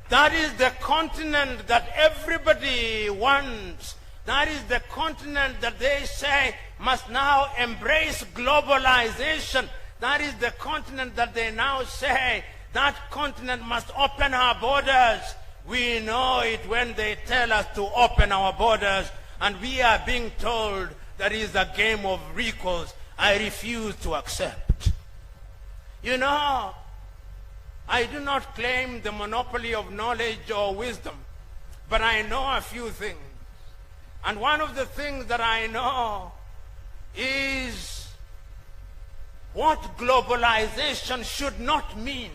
That is the continent that everybody wants. That is the continent that they say must now embrace globalization. That is the continent that they now say that continent must open our borders. We know it when they tell us to open our borders, and we are being told that is a game of recourse. I refuse to accept. You know, I do not claim the monopoly of knowledge or wisdom, but I know a few things. And one of the things that I know is what globalization should not mean.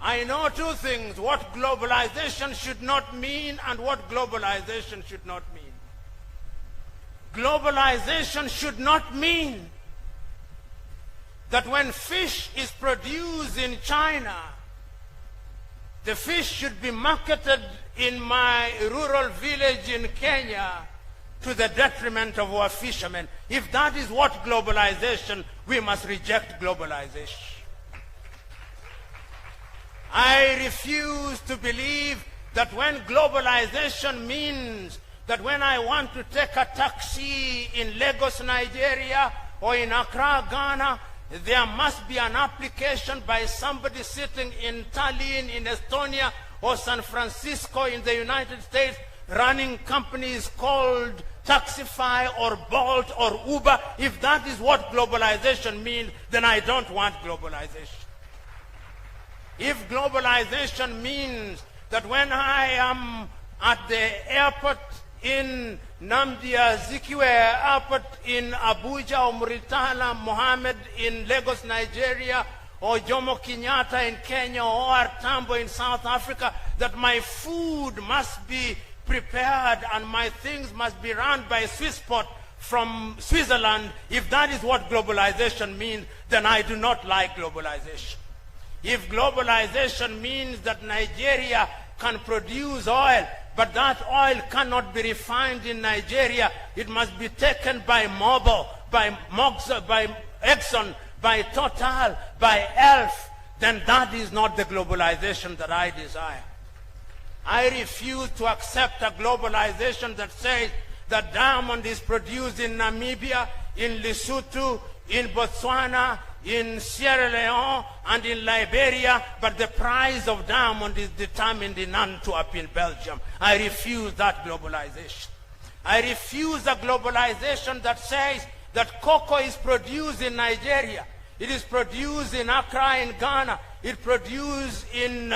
I know two things: what globalization should not mean and what globalization should not mean. Globalization should not mean that when fish is produced in China, the fish should be marketed in my rural village in Kenya to the detriment of our fishermen. If that is what globalization, we must reject globalization. I refuse to believe that when globalization means that when I want to take a taxi in Lagos, Nigeria, or in Accra, Ghana, there must be an application by somebody sitting in Tallinn, in Estonia, or San Francisco in the United States, running companies called Taxify or Bolt or Uber. If that is what globalization means, then I don't want globalization. If globalization means that when I am at the airport in Nnamdi Azikiwe Airport in Abuja, or Muritala Mohammed in Lagos, Nigeria, or Jomo Kenyatta in Kenya, or Tambo in South Africa, that my food must be prepared and my things must be run by Swissport from Switzerland, if that is what globalization means, then I do not like globalization. If globalization means that Nigeria can produce oil, but that oil cannot be refined in Nigeria, it must be taken by Mobil, by Exxon, by Total, by Elf, then that is not the globalization that I desire. I refuse to accept a globalization that says that diamond is produced in Namibia, in Lesotho, in Botswana, in Sierra Leone, and in Liberia, but the price of diamond is determined in Antwerp in Belgium. I refuse that globalization. I refuse a globalization that says that cocoa is produced in Nigeria. It is produced in Accra in Ghana. It produced in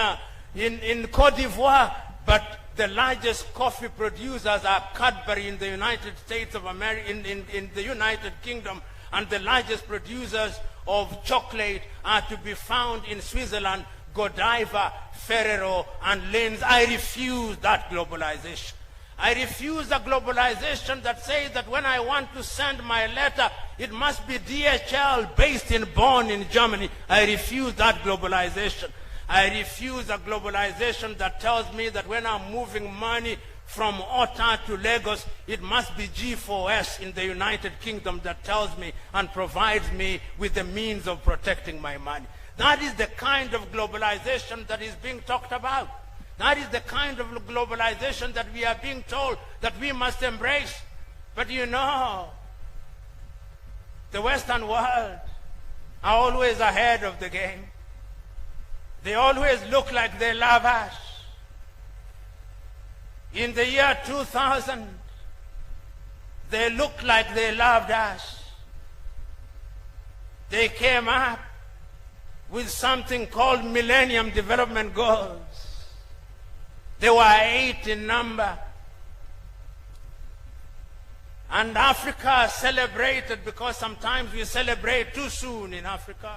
Cote d'Ivoire, but the largest coffee producers are Cadbury in the United States of America, in the United Kingdom, and the largest producers of chocolate are to be found in Switzerland, Godiva, Ferrero, and Lindt. I refuse that globalization. I refuse a globalization that says that when I want to send my letter, it must be DHL based in Bonn in Germany. I refuse that globalization. I refuse a globalization that tells me that when I'm moving money from Otta to Lagos, it must be G4S in the United Kingdom that tells me and provides me with the means of protecting my money. That is the kind of globalization that is being talked about. That is the kind of globalization that we are being told that we must embrace. But you know, the Western world are always ahead of the game. They always look like they love us. In the year 2000, they looked like they loved us. They came up with something called Millennium Development Goals. They were 8 in number. And Africa celebrated, because sometimes we celebrate too soon in Africa.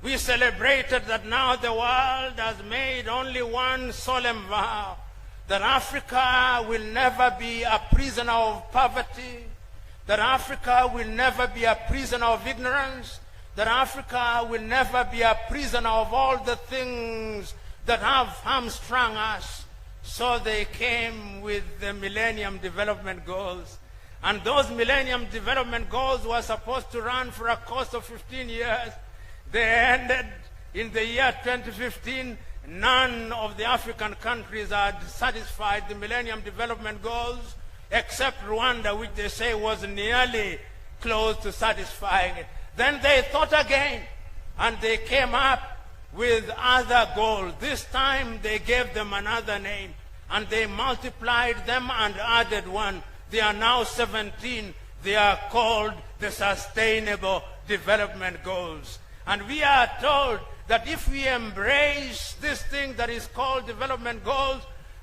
We celebrated that now the world has made only one solemn vow, that Africa will never be a prisoner of poverty, that Africa will never be a prisoner of ignorance, that Africa will never be a prisoner of all the things that have hamstrung us. So they came with the Millennium Development Goals. And those Millennium Development Goals were supposed to run for a course of 15 years. They ended in the year 2015. None of the African countries had satisfied the Millennium Development Goals, except Rwanda, which they say was nearly close to satisfying it. Then they thought again, and they came up with other goals. This time they gave them another name, and they multiplied them and added one. They are now 17. They are called the Sustainable Development Goals. And we are told that if we embrace this thing that is called development goals,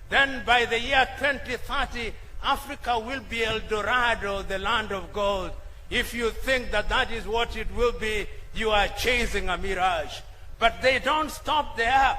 then by the year 2030, Africa will be El Dorado, the land of gold. If you think that that is what it will be, you are chasing a mirage. But they don't stop there.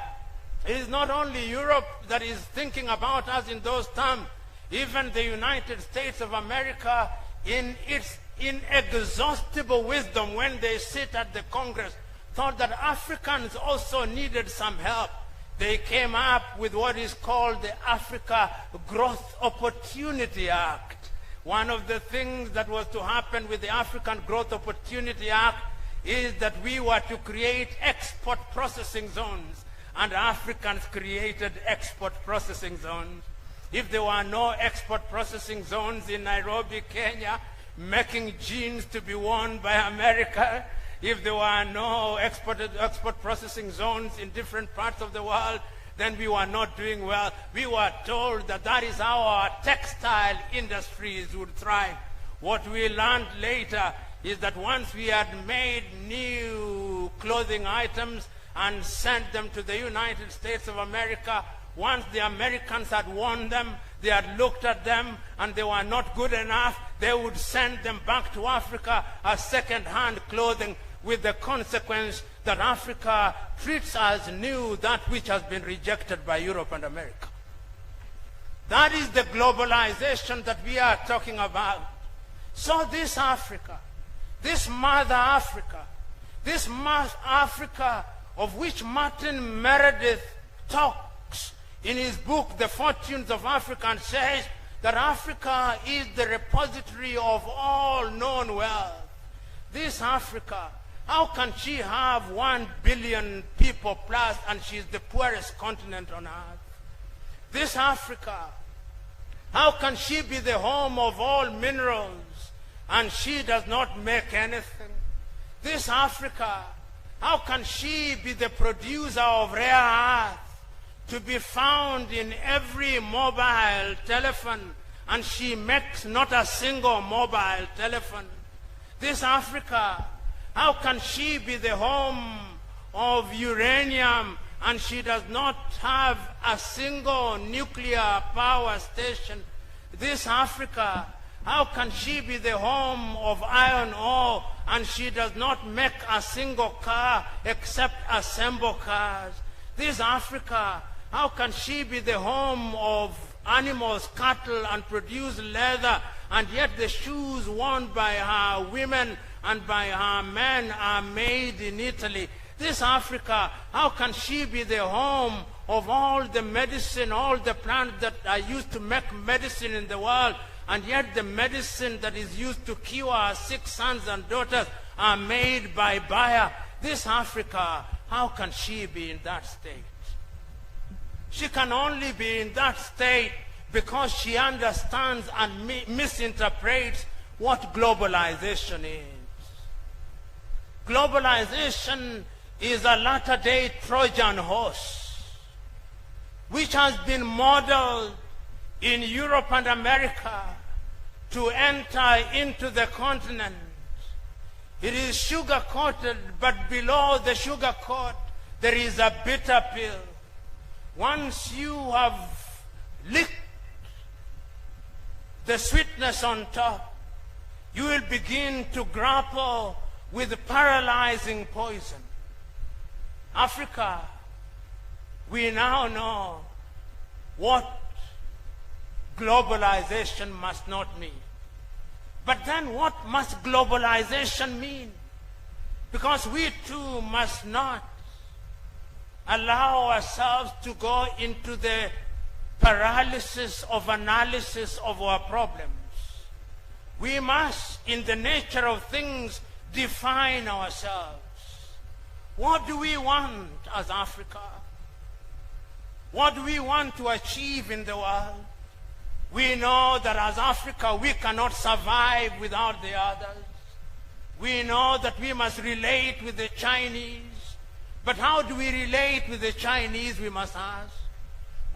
It is not only Europe that is thinking about us in those terms. Even the United States of America, in its inexhaustible wisdom, when they sit at the Congress, thought that Africans also needed some help. They came up with what is called the Africa Growth Opportunity Act. One of the things that was to happen with the African Growth Opportunity Act is that we were to create export processing zones, and Africans created export processing zones. If there were no export processing zones in Nairobi, Kenya, making jeans to be worn by America, if there were no export processing zones in different parts of the world, then we were not doing well. We were told that that is how our textile industries would thrive. What we learned later is that once we had made new clothing items and sent them to the United States of America, once the Americans had worn them, they had looked at them and they were not good enough, they would send them back to Africa as second-hand clothing, with the consequence that Africa treats as new that which has been rejected by Europe and America. That is the globalization that we are talking about. So this Africa, this Mother Africa, this Mother Africa of which Martin Meredith talks in his book, The Fortunes of Africa, and says that Africa is the repository of all known wealth. This Africa, how can she have 1 billion people plus and she's the poorest continent on earth? This Africa, how can she be the home of all minerals and she does not make anything? This Africa, how can she be the producer of rare earth to be found in every mobile telephone, and she makes not a single mobile telephone? This Africa, how can she be the home of uranium, and she does not have a single nuclear power station? This Africa, how can she be the home of iron ore, and she does not make a single car except assemble cars? This Africa, how can she be the home of animals, cattle, and produce leather, and yet the shoes worn by her women and by her men are made in Italy? This Africa, how can she be the home of all the medicine, all the plants that are used to make medicine in the world, and yet the medicine that is used to cure our sick sons and daughters are made by Bayer? This Africa, how can she be in that state? She can only be in that state because she understands and misinterprets what globalization is. Globalization is a latter-day Trojan horse which has been modeled in Europe and America to enter into the continent. It is sugar-coated, but below the sugar coat there is a bitter pill. Once you have licked the sweetness on top, you will begin to grapple with paralyzing poison. Africa, we now know what globalization must not mean. But then what must globalization mean? Because we too must not allow ourselves to go into the paralysis of analysis of our problems. We must, in the nature of things, define ourselves. What do we want as Africa? What do we want to achieve in the world? We know that as Africa we cannot survive without the others. We know that we must relate with the Chinese. But how do we relate with the Chinese, we must ask?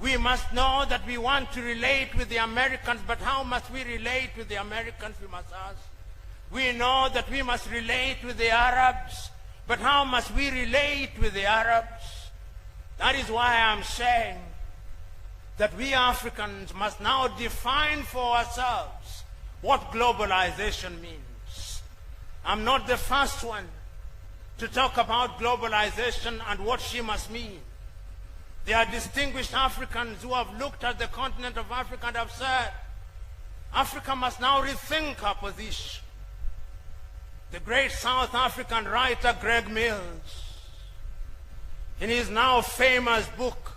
We must know that we want to relate with the Americans, but how must we relate with the Americans, we must ask? We know that we must relate with the Arabs, but how must we relate with the Arabs? That is why I'm saying that we Africans must now define for ourselves what globalization means. I'm not the first one to talk about globalization and what she must mean. There are distinguished Africans who have looked at the continent of Africa and have said, Africa must now rethink her position. The great South African writer Greg Mills, in his now famous book,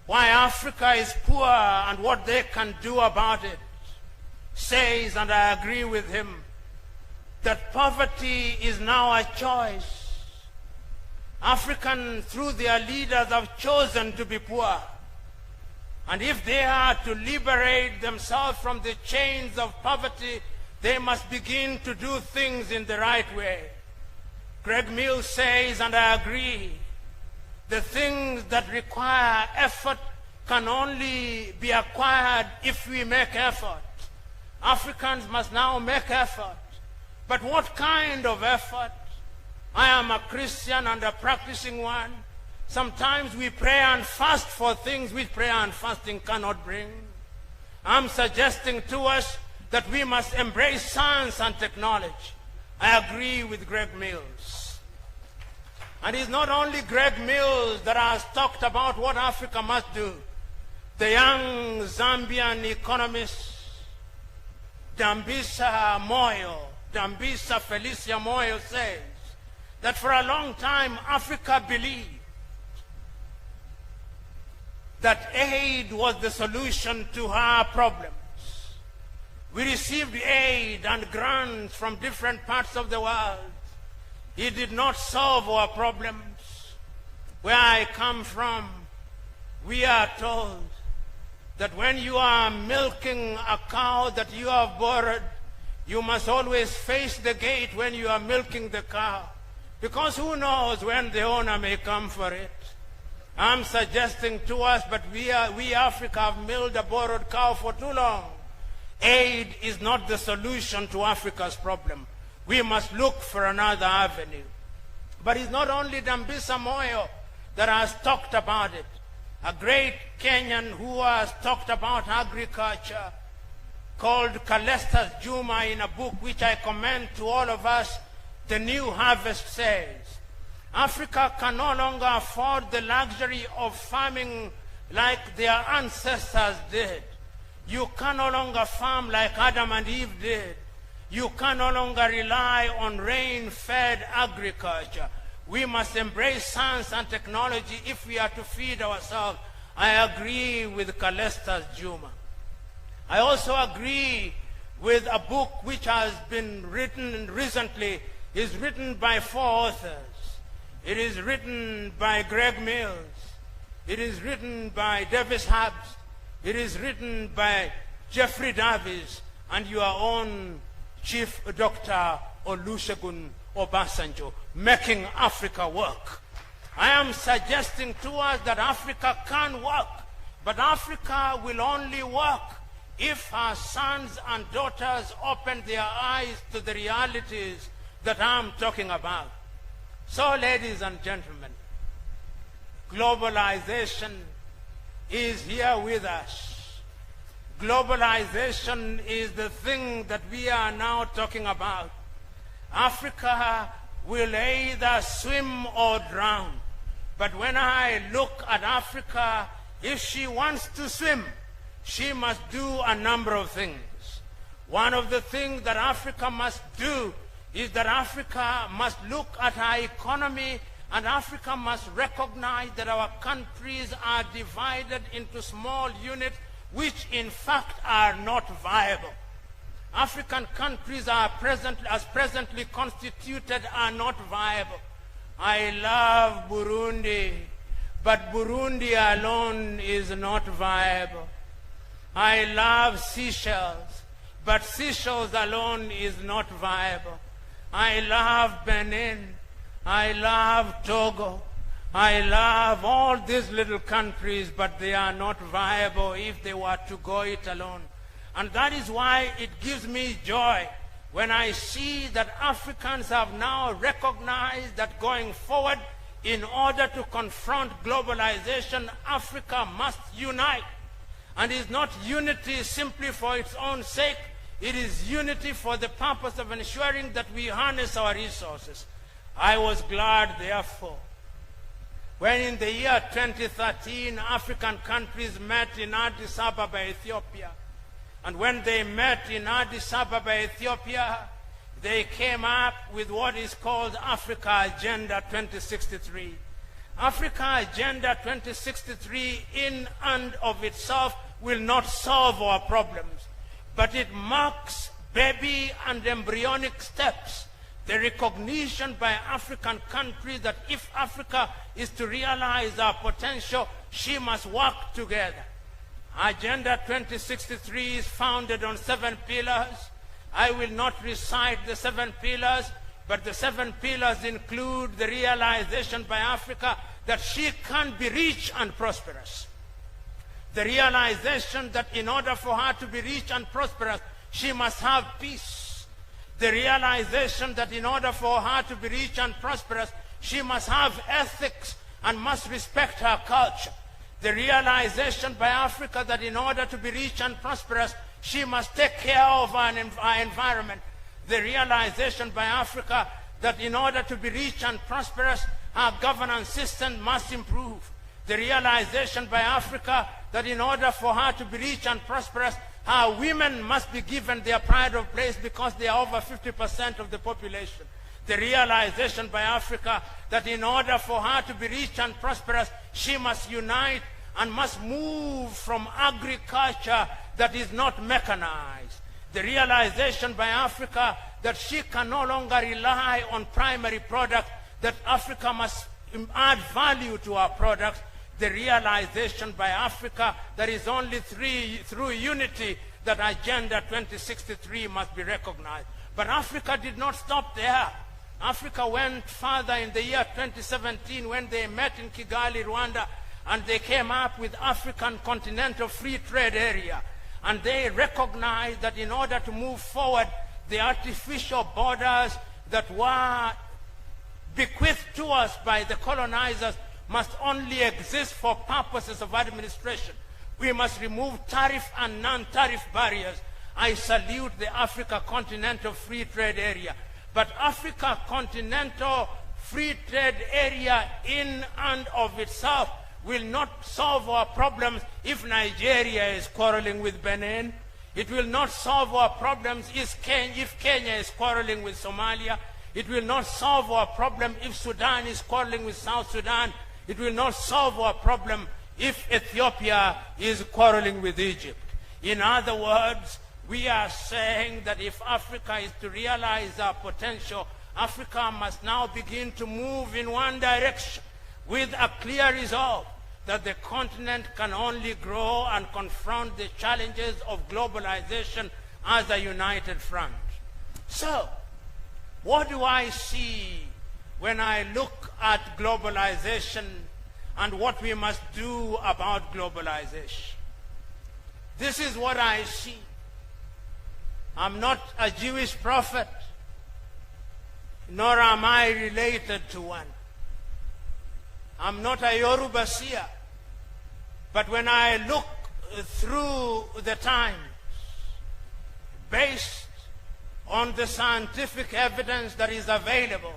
Why Africa is Poor and What They Can Do About It, says, and I agree with him, that poverty is now a choice. Africans, through their leaders, have chosen to be poor. And if they are to liberate themselves from the chains of poverty, they must begin to do things in the right way. Greg Mills says, and I agree, the things that require effort can only be acquired if we make effort. Africans must now make effort. But what kind of effort? I am a Christian and a practicing one. Sometimes we pray and fast for things which prayer and fasting cannot bring. I'm suggesting to us that we must embrace science and technology. I agree with Greg Mills. And it's not only Greg Mills that has talked about what Africa must do. The young Zambian economist, Dambisa Felicia Moyo says that for a long time Africa believed that aid was the solution to her problems. We received aid and grants from different parts of the world. It did not solve our problems. Where I come from, we are told that when you are milking a cow that you have borrowed, You must always face the gate when you are milking the cow, because who knows when the owner may come for it. I'm suggesting to us, but we Africa have milked a borrowed cow for too long. Aid is not the solution to Africa's problem. We must look for another avenue. But it's not only Dambisa Moyo that has talked about it. A great Kenyan who has talked about agriculture, called Calestas Juma, in a book which I commend to all of us, The New Harvest, says, Africa can no longer afford the luxury of farming like their ancestors did. You can no longer farm like Adam and Eve did. You can no longer rely on rain-fed agriculture. We must embrace science and technology if we are to feed ourselves. I agree with Calestas Juma. I also agree with a book which has been written recently. It's written by 4 authors. It is written by Greg Mills. It is written by Davis Hubbs. It is written by Jeffrey Davis and your own Chief Dr. Olusegun Obasanjo, Making Africa Work. I am suggesting to us that Africa can work, but Africa will only work if our sons and daughters open their eyes to the realities that I'm talking about. So, ladies and gentlemen, globalization is here with us. Globalization is the thing that we are now talking about. Africa will either swim or drown. But when I look at Africa, if she wants to swim, she must do a number of things. One of the things that Africa must do is that Africa must look at her economy, and Africa must recognize that our countries are divided into small units which in fact are not viable. African countries are presently constituted are not viable. I love Burundi, but Burundi alone is not viable. I love Seychelles, but Seychelles alone is not viable. I love Benin. I love Togo. I love all these little countries, but they are not viable if they were to go it alone. And that is why it gives me joy when I see that Africans have now recognized that going forward, in order to confront globalization, Africa must unite. And it is not unity simply for its own sake. It is unity for the purpose of ensuring that we harness our resources. I was glad, therefore, when in the year 2013, African countries met in Addis Ababa, Ethiopia. And when they met in Addis Ababa, Ethiopia, they came up with what is called Africa Agenda 2063. Africa Agenda 2063 in and of itself will not solve our problems, but it marks baby and embryonic steps, the recognition by African countries that if Africa is to realize our potential, she must work together. Agenda 2063 is founded on 7 pillars. I will not recite the 7 pillars, but the 7 pillars include the realization by Africa that she can be rich and prosperous. The realization that in order for her to be rich and prosperous, she must have peace. The realization that in order for her to be rich and prosperous, she must have ethics and must respect her culture. The realization by Africa that in order to be rich and prosperous, she must take care of our environment. The realization by Africa that in order to be rich and prosperous, our governance system must improve. The realization by Africa that in order for her to be rich and prosperous, our women must be given their pride of place because they are over 50% of the population. The realization by Africa that in order for her to be rich and prosperous, she must unite and must move from agriculture that is not mechanized. The realization by Africa that she can no longer rely on primary products, that Africa must add value to our products. the realization by Africa that is only through unity that Agenda 2063 must be recognized. But Africa did not stop there. Africa went further in the year 2017 when they met in Kigali, Rwanda, and they came up with African Continental Free Trade Area. And they recognized that in order to move forward, the artificial borders that were bequeathed to us by the colonizers must only exist for purposes of administration. We must remove tariff and non-tariff barriers. I salute the Africa Continental Free Trade Area. But Africa Continental Free Trade Area in and of itself will not solve our problems if Nigeria is quarreling with Benin. It will not solve our problems if Kenya is quarreling with Somalia. It will not solve our problem if Sudan is quarreling with South Sudan. It will not solve our problem if Ethiopia is quarreling with Egypt. In other words, we are saying that if Africa is to realize our potential, Africa must now begin to move in one direction with a clear resolve that the continent can only grow and confront the challenges of globalization as a united front. So, what do I see when I look at globalization and what we must do about globalization? This is what I see. I'm not a Jewish prophet, nor am I related to one. I'm not a Yoruba seer. But when I look through the times, based on the scientific evidence that is available,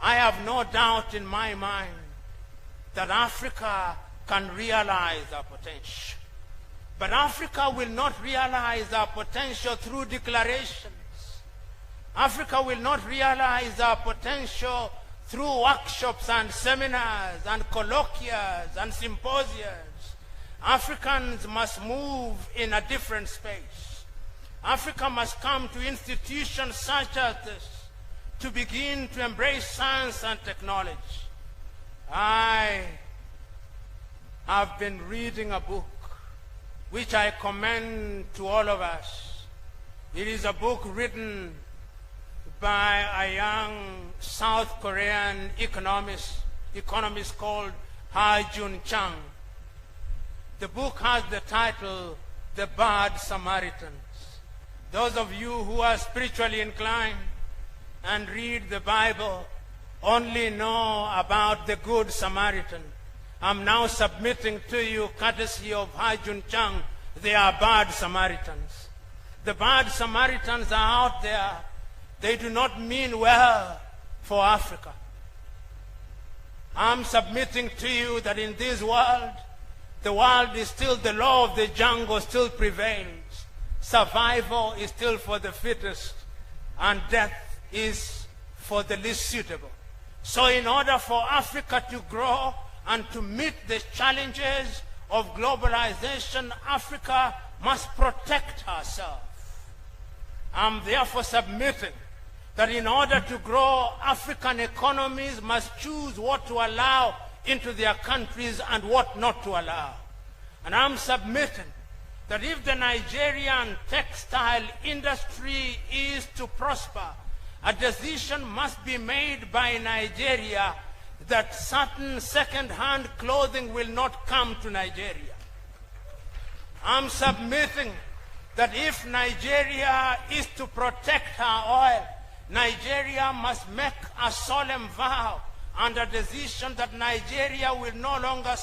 I have no doubt in my mind that Africa can realize our potential. But Africa will not realize our potential through declarations. Africa will not realize our potential through workshops and seminars and colloquias and symposiums. Africans must move in a different space. Africa must come to institutions such as this to begin to embrace science and technology. I have been reading a book which I commend to all of us. It is a book written by a young South Korean economist called Ha-Joon Chang. The book has the title, The Bad Samaritans. Those of you who are spiritually inclined and read the Bible only know about the Good Samaritan. I'm now submitting to you, courtesy of Ha-Joon Chang, they are bad Samaritans. The bad Samaritans are out there. They do not mean well for Africa. I'm submitting to you that in this world, the world is still, the law of the jungle still prevails. Survival is still for the fittest, and death is for the least suitable. So in order for Africa to grow and to meet the challenges of globalization, Africa must protect herself. I'm therefore submitting that in order to grow, African economies must choose what to allow into their countries and what not to allow. And I'm submitting that if the Nigerian textile industry is to prosper, a decision must be made by Nigeria that certain second-hand clothing will not come to Nigeria. I'm submitting that if Nigeria is to protect her oil, Nigeria must make a solemn vow and a decision that Nigeria will no longer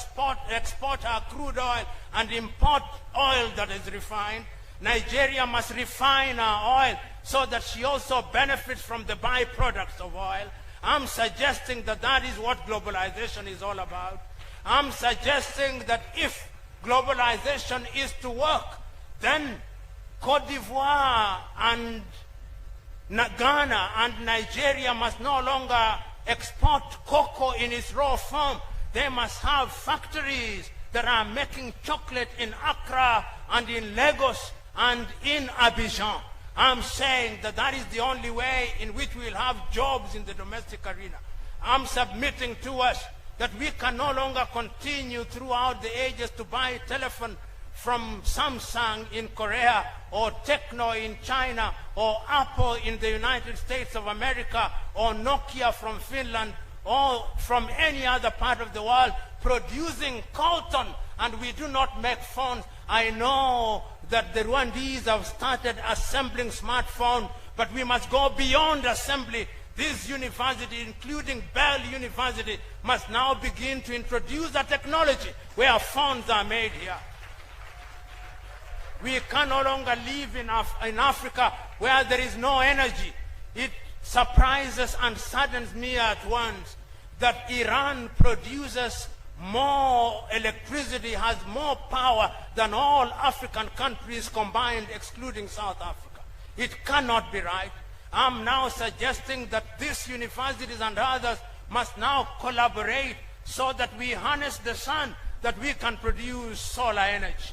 export her crude oil and import oil that is refined. Nigeria must refine her oil so that she also benefits from the byproducts of oil. I'm suggesting that that is what globalization is all about. I'm suggesting that if globalization is to work, then Cote d'Ivoire and Ghana and Nigeria must no longer export cocoa in its raw form. They must have factories that are making chocolate in Accra and in Lagos and in Abidjan. I'm saying that that is the only way in which we'll have jobs in the domestic arena. I'm submitting to us that we can no longer continue throughout the ages to buy telephone from Samsung in Korea, or Techno in China, or Apple in the United States of America, or Nokia from Finland, or from any other part of the world, producing cotton, and we do not make phones. I know that the Rwandese have started assembling smartphones, but we must go beyond assembly. This university, including Bell University, must now begin to introduce a technology where phones are made here. We can no longer live in Africa where there is no energy. It surprises and saddens me at once that Iran produces more electricity, has more power than all African countries combined, excluding South Africa. It cannot be right. I'm now suggesting that these universities and others must now collaborate so that we harness the sun, that we can produce solar energy.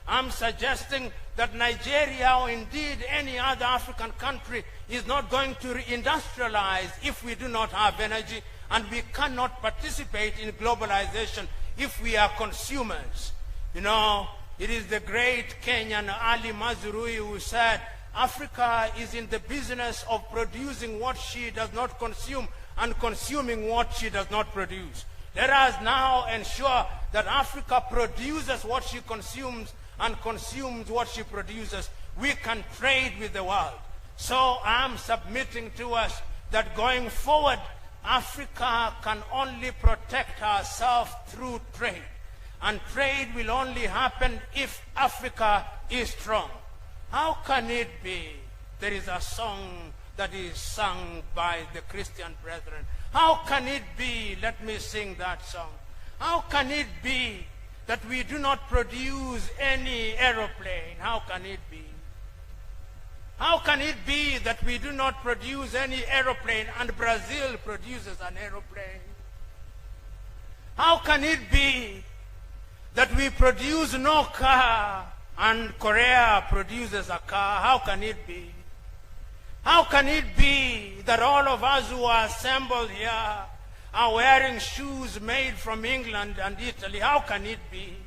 I'm suggesting that Nigeria, or indeed any other African country, is not going to reindustrialize if we do not have energy, and we cannot participate in globalization if we are consumers. You know, it is the great Kenyan Ali Mazrui who said, Africa is in the business of producing what she does not consume and consuming what she does not produce. Let us now ensure that Africa produces what she consumes and consumes what she produces. We can trade with the world. So I am submitting to us that going forward, Africa can only protect herself through trade. And trade will only happen if Africa is strong. How can it be? There is a song that is sung by the Christian brethren. How can it be? Let me sing that song. How can it be that we do not produce any aeroplane? How can it be? How can it be that we do not produce any aeroplane and Brazil produces an aeroplane? How can it be that we produce no car and Korea produces a car? How can it be? How can it be that all of us who are assembled here are wearing shoes made from England and Italy? How can it be?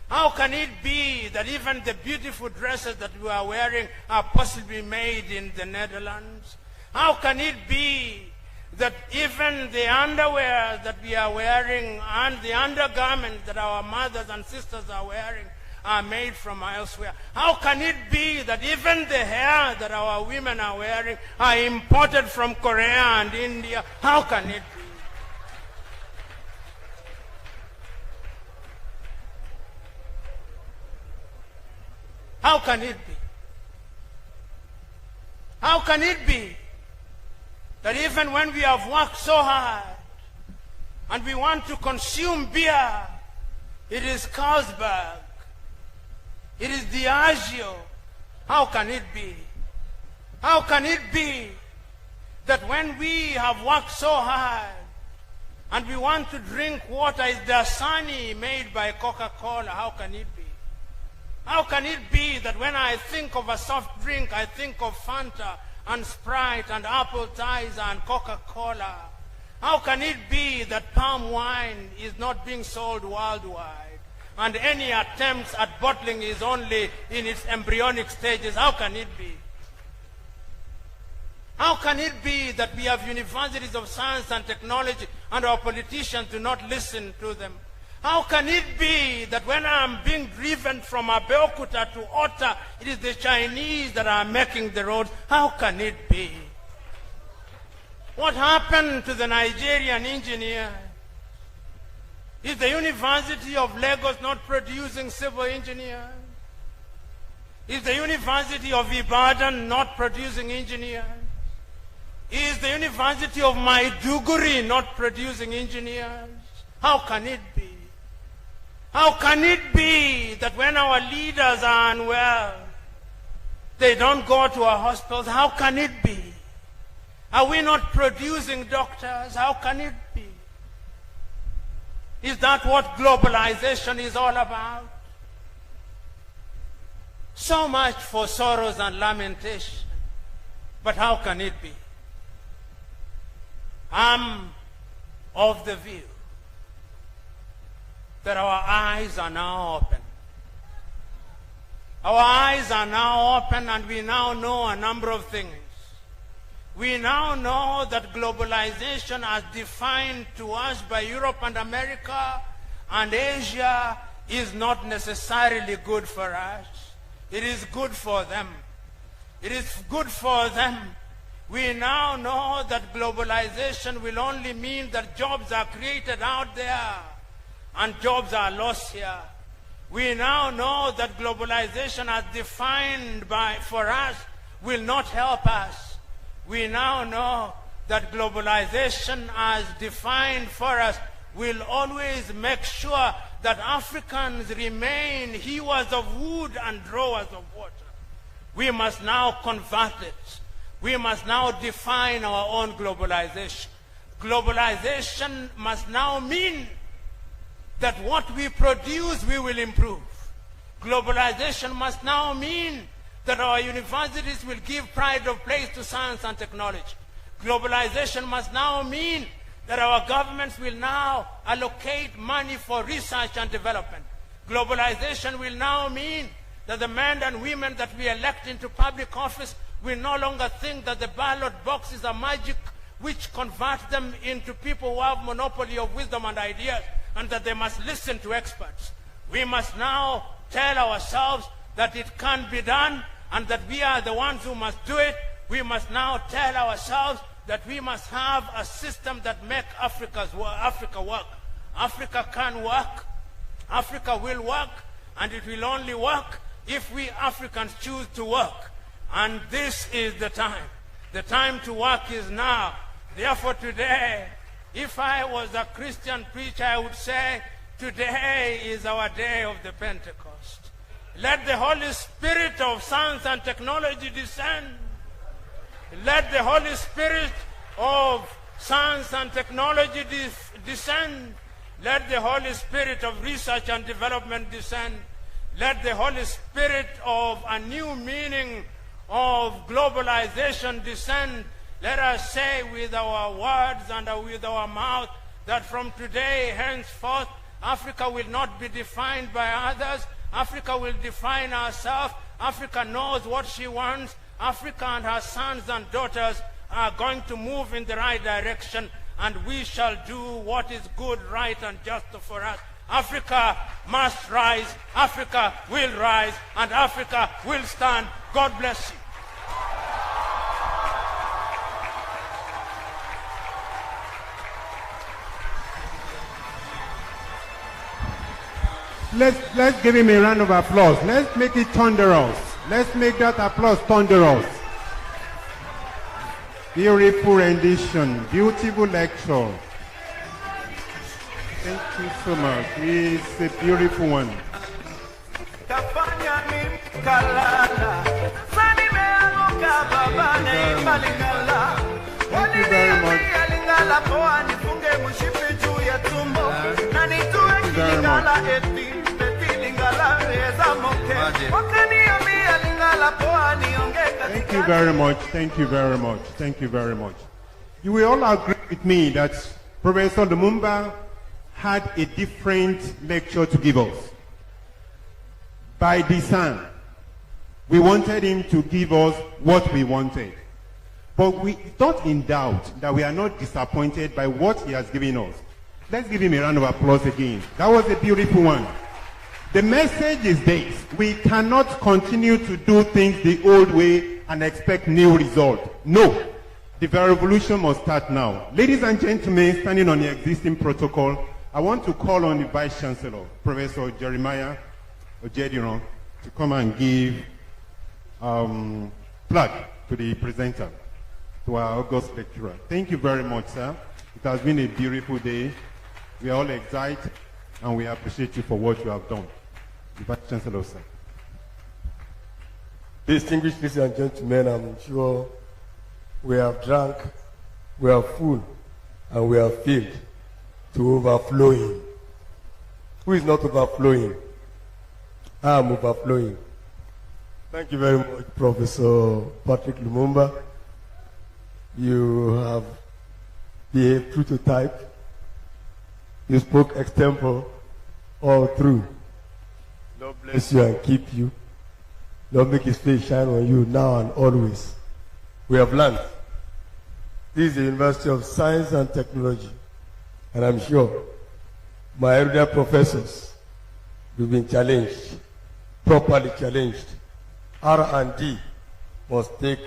How can it be that even the beautiful dresses that we are wearing are possibly made in the Netherlands? How can it be that even the underwear that we are wearing and the undergarments that our mothers and sisters are wearing are made from elsewhere? How can it be that even the hair that our women are wearing are imported from Korea and India? How can it be? How can it be? How can it be that even when we have worked so hard and we want to consume beer, it is Carlsberg, it is Diageo? How can it be? How can it be that when we have worked so hard and we want to drink water, it's Dasani made by Coca-Cola? How can it be? How can it be that when I think of a soft drink, I think of Fanta and Sprite and apple cider and Coca-Cola? How can it be that palm wine is not being sold worldwide and any attempts at bottling is only in its embryonic stages? How can it be? How can it be that we have universities of science and technology and our politicians do not listen to them? How can it be that when I'm being driven from Abeokuta to Otta, it is the Chinese that are making the roads? How can it be? What happened to the Nigerian engineer? Is the University of Lagos not producing civil engineers? Is the University of Ibadan not producing engineers? Is the University of Maiduguri not producing engineers? How can it be? How can it be that when our leaders are unwell, they don't go to our hospitals? How can it be? Are we not producing doctors? How can it be? Is that what globalization is all about? So much for sorrows and lamentation. But how can it be? I'm of the view that our eyes are now open. Our eyes are now open, and we now know a number of things. We now know that globalization as defined to us by Europe and America and Asia is not necessarily good for us. It is good for them. It is good for them. We now know that globalization will only mean that jobs are created out there and jobs are lost here. We now know that globalization as defined for us will not help us. We now know that globalization as defined for us will always make sure that Africans remain hewers of wood and drawers of water. We must now convert it. We must now define our own globalization. Globalization must now mean that what we produce we will improve. Globalization must now mean that our universities will give pride of place to science and technology. Globalization must now mean that our governments will now allocate money for research and development. Globalization will now mean that the men and women that we elect into public office will no longer think that the ballot box is a magic which converts them into people who have monopoly of wisdom and ideas, and that they must listen to experts. We must now tell ourselves that it can be done and that we are the ones who must do it. We must now tell ourselves that we must have a system that makes Africa work. Africa can work. Africa will work, and it will only work if we Africans choose to work. And this is the time. The time to work is now. Therefore today, if I was a Christian preacher, I would say, today is our day of the Pentecost. Let the Holy Spirit of science and technology descend. Let the Holy Spirit of science and technology descend. Let the Holy Spirit of research and development descend. Let the Holy Spirit of a new meaning of globalization descend. Let us say with our words and with our mouth that from today henceforth, Africa will not be defined by others. Africa will define herself. Africa knows what she wants. Africa and her sons and daughters are going to move in the right direction, and we shall do what is good, right, and just for us. Africa must rise. Africa will rise, and Africa will stand. God bless you. Let's give him a round of applause. Let's make it thunderous. Let's make that applause thunderous. Beautiful rendition, beautiful lecture. Thank you so much. It's a beautiful one. Thank you very much. Thank you very much. Thank you very much. Thank you very much. You will all agree with me that Professor Lumumba had a different lecture to give us. By design, we wanted him to give us what we wanted. But we thought in doubt that we are not disappointed by what he has given us. Let's give him a round of applause again. That was a beautiful one. The message is this: we cannot continue to do things the old way and expect new results. No. The revolution must start now. Ladies and gentlemen, standing on the existing protocol, I want to call on the Vice Chancellor, Professor Jeremiah Ojediran, to come and give plug to the presenter, to our August lecturer. Thank you very much, sir. It has been a beautiful day. We are all excited, and we appreciate you for what you have done. The Vice Chancellor, sir. Distinguished ladies and gentlemen, I'm sure we have drunk, we are full, and we are filled to overflowing. Who is not overflowing? I am overflowing. Thank you very much, Professor Patrick Lumumba. You have behaved true to type. You spoke extempore all through. Lord bless you and keep you. Lord make his face shine on you now and always. We have learned. This is the University of Science and Technology. And I'm sure my elder professors will be challenged, properly challenged. R&D must take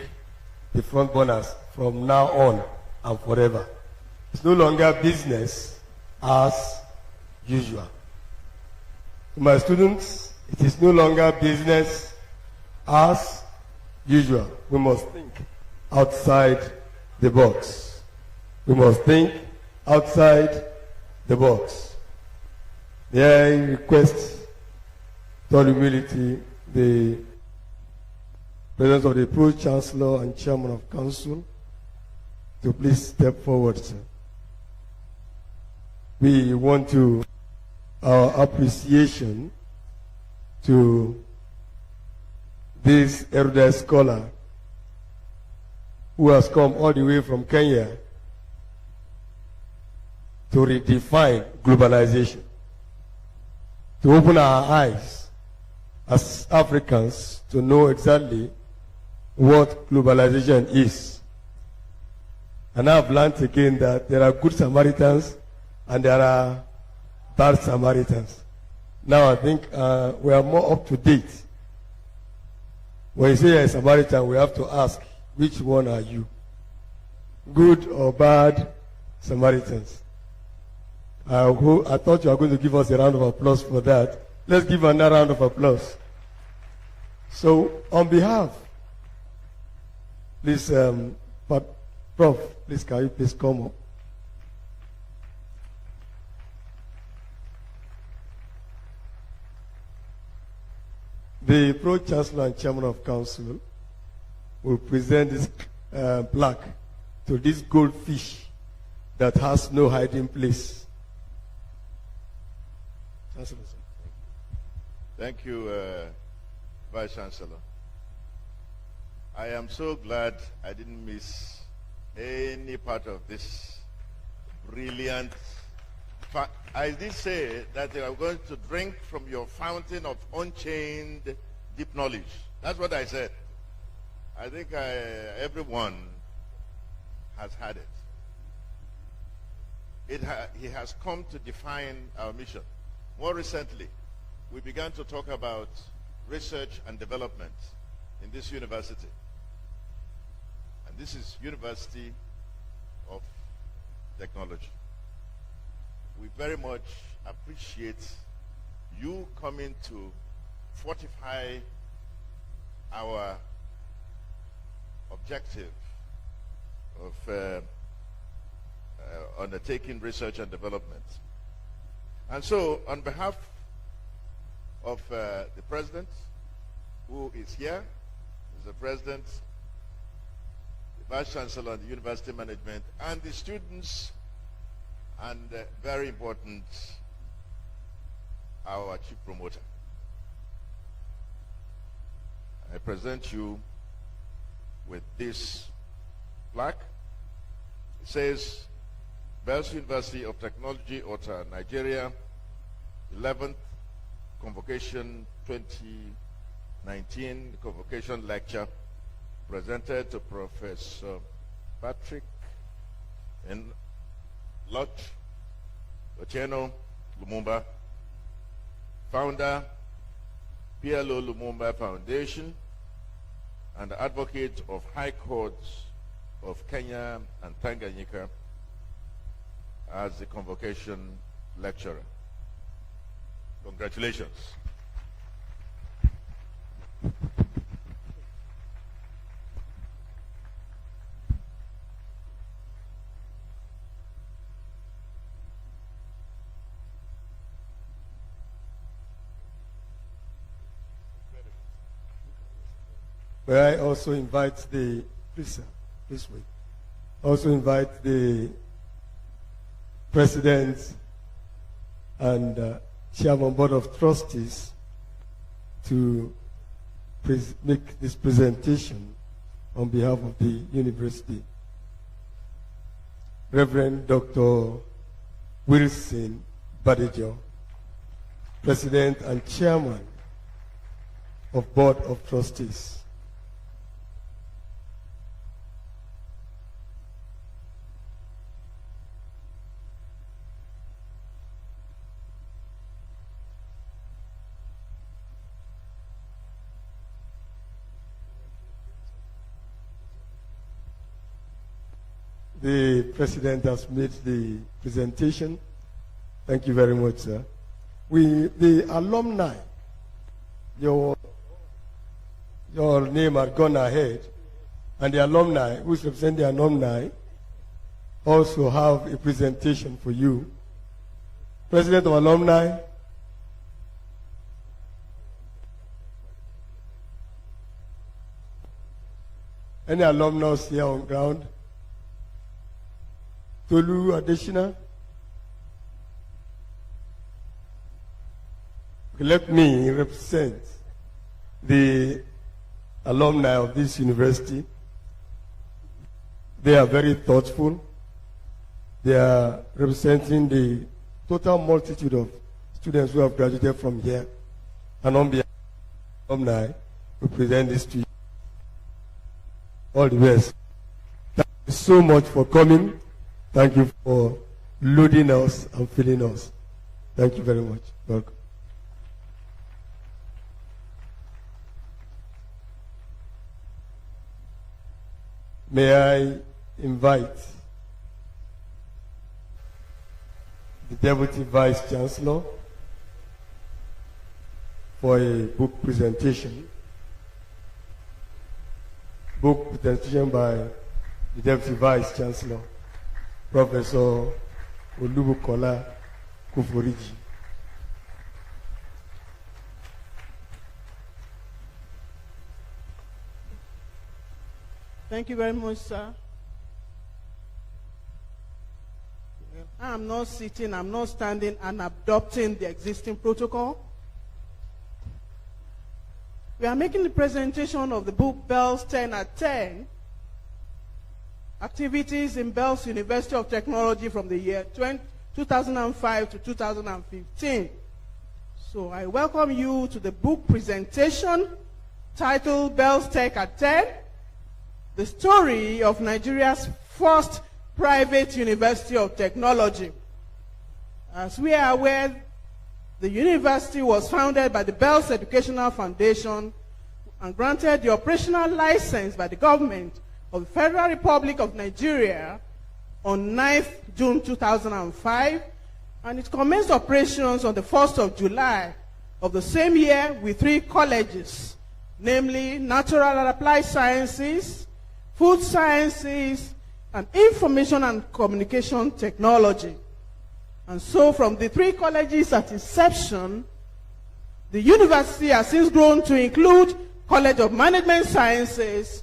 the front burners from now on and forever. It's no longer business as usual. To my students, it is no longer business as usual. We must think outside the box. We must think outside the box. May I request, with all humility, the presence of the Pro-Chancellor and Chairman of Council to please step forward, sir. We want to our appreciation to this erudite scholar who has come all the way from Kenya to redefine globalization, to open our eyes as Africans to know exactly what globalization is. And I've learned again that there are good Samaritans and there are bad Samaritans. Now I think we are more up to date. When you say you're a Samaritan, we have to ask, which one are you? Good or bad Samaritans? I thought you were going to give us a round of applause for that. Let's give another round of applause. So, on behalf, please, Prof, please, can you please come up? The Pro-Chancellor and Chairman of Council will present this plaque to this goldfish that has no hiding place. Chancellor, sir. Thank you, Vice Chancellor. I am so glad I didn't miss any part of this brilliant. I did say that I'm going to drink from your fountain of unchained deep knowledge. That's what I said. I think everyone has had it. He has come to define our mission. More recently, we began to talk about research and development in this university. And this is University of Technology. We very much appreciate you coming to fortify our objective of undertaking research and development. And so, on behalf of the President, who is here, is the President, the Vice Chancellor and the University Management, and the students, and very important, our Chief Promoter. I present you with this plaque. It says, Bells University of Technology, Otta, Nigeria, 11th Convocation 2019 Convocation Lecture, presented to Professor Patrick Lot Otieno Lumumba, founder, PLO Lumumba Foundation, and advocate of High Courts of Kenya and Tanganyika, as the convocation lecturer. Congratulations. May I also invite the, please sir, this way. Also invite the President and Chairman Board of Trustees to make this presentation on behalf of the university. Reverend Dr. Wilson Badejo. President and Chairman of Board of Trustees. The President has made the presentation. Thank you very much, sir. The alumni, your name had gone ahead, and the alumni, who represent the alumni, also have a presentation for you. President of Alumni. Any alumnus here on ground? Tolu Adeshina. Let me represent the alumni of this university. They are very thoughtful. They are representing the total multitude of students who have graduated from here. And on behalf of the alumni, we present this to you. All the best. Thank you so much for coming. Thank you for loading us and filling us. Thank you very much. Welcome. May I invite the Deputy Vice Chancellor for a book presentation. Book presentation by the Deputy Vice Chancellor, Professor Olubukola Kuforiji. Thank you very much, sir. I'm not sitting, I'm not standing and adopting the existing protocol. We are making the presentation of the book Bells 10 at 10, Activities in Bells University of Technology from the year 2005 to 2015. So I welcome you to the book presentation titled Bells Tech at 10, the story of Nigeria's first private university of technology. As we are aware, the university was founded by the Bells Educational Foundation and granted the operational license by the government of the Federal Republic of Nigeria on 9th June 2005, and it commenced operations on the 1st of July of the same year with 3 colleges, namely Natural and Applied Sciences, Food Sciences, and Information and Communication Technology. And so from the 3 colleges at inception, the university has since grown to include College of Management Sciences,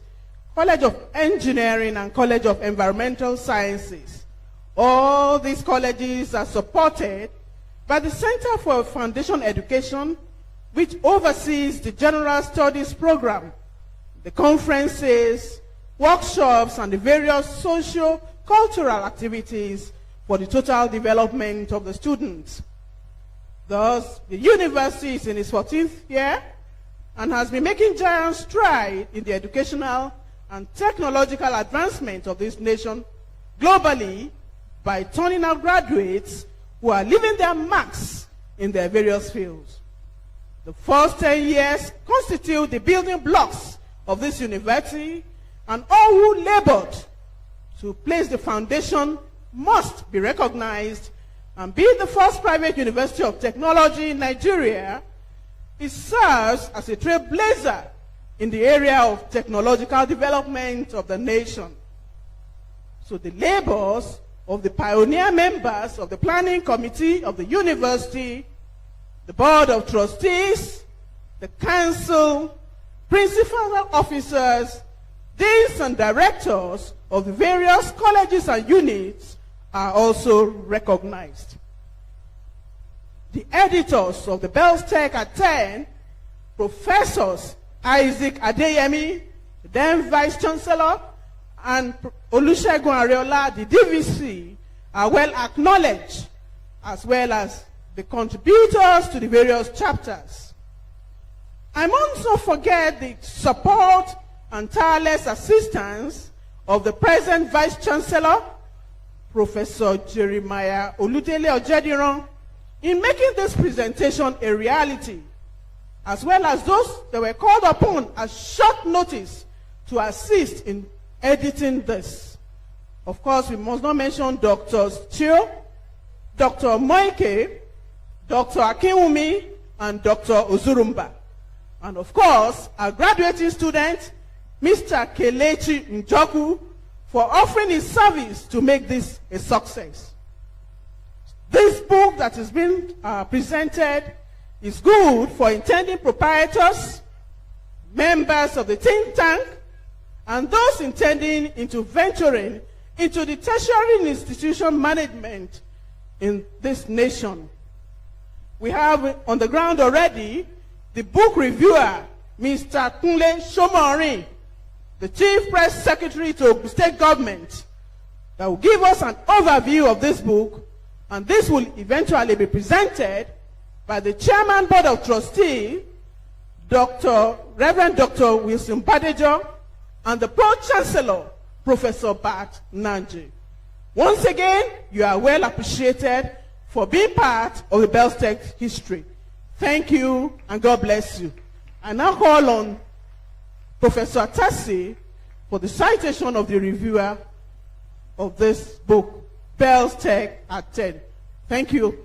College of Engineering, and College of Environmental Sciences. All these colleges are supported by the Center for Foundation Education, which oversees the General Studies Program, the conferences, workshops, and the various socio-cultural activities for the total development of the students. Thus, the university is in its 14th year and has been making giant strides in the educational and technological advancement of this nation globally by turning out graduates who are leaving their marks in their various fields. The first 10 years constitute the building blocks of this university, and all who labored to place the foundation must be recognized and be the first private university of technology in Nigeria. It serves as a trailblazer in the area of technological development of the nation. So the labors of the pioneer members of the planning committee of the university, the board of trustees, the council, principal officers, deans and directors of the various colleges and units are also recognized. The editors of the Bells Tech at 10, Professors Isaac Adeyemi, the then Vice Chancellor, and Olusegun Areola, the DVC, are well acknowledged, as well as the contributors to the various chapters. I must not forget the support and tireless assistance of the present Vice Chancellor, Professor Jeremiah Oludele Ojediran, in making this presentation a reality, as well as those that were called upon at short notice to assist in editing this. Of course, we must not mention Dr. Tio, Dr. Moike, Dr. Akinwumi, and Dr. Ozurumba. And of course, our graduating student, Mr. Kelechi Njoku, for offering his service to make this a success. This book that is being presented is good for intending proprietors, members of the think tank, and those intending into venturing into the tertiary institution management in this nation. We have on the ground already the book reviewer, Mr. Kunle Shomori, the Chief Press Secretary to the State Government, that will give us an overview of this book, and this will eventually be presented by the Chairman Board of Trustees, Reverend Dr. Wilson Badejo, and the Pro-Chancellor, Professor Bart Nanji. Once again, you are well appreciated for being part of the Belstech history. Thank you, and God bless you. I now call on Professor Tassi for the citation of the reviewer of this book, Belstech at 10. Thank you.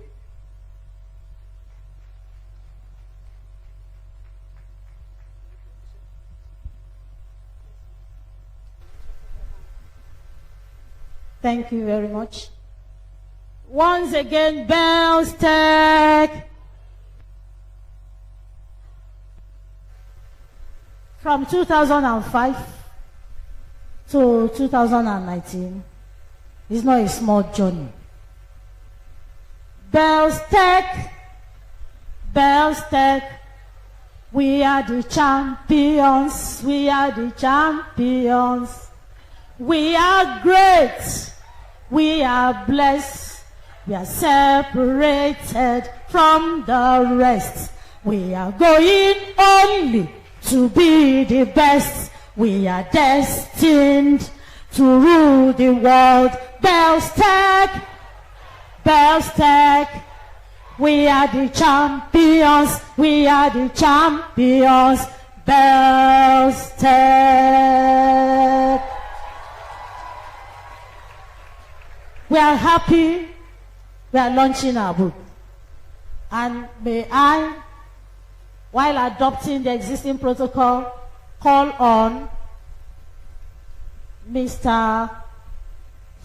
Thank you very much. Once again, Belstech. From 2005 to 2019 is not a small journey. Belstech, Belstech, we are the champions, we are the champions. We are great, we are blessed, we are separated from the rest. We are going only to be the best. We are destined to rule the world. Belstech, Belstech, we are the champions, we are the champions. Belstech. We are happy we are launching our book. And may I, while adopting the existing protocol, call on Mr.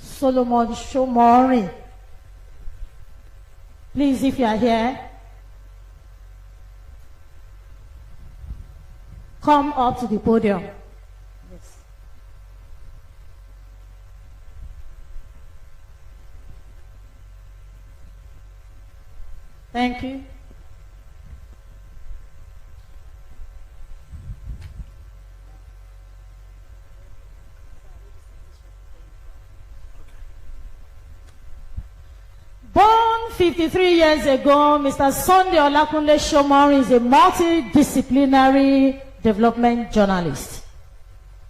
Solomon Shomori. Please, if you are here, come up to the podium. Yes. Thank you. Born 53 years ago, Mr. Sunday Olakunle Shomori is a multidisciplinary development journalist,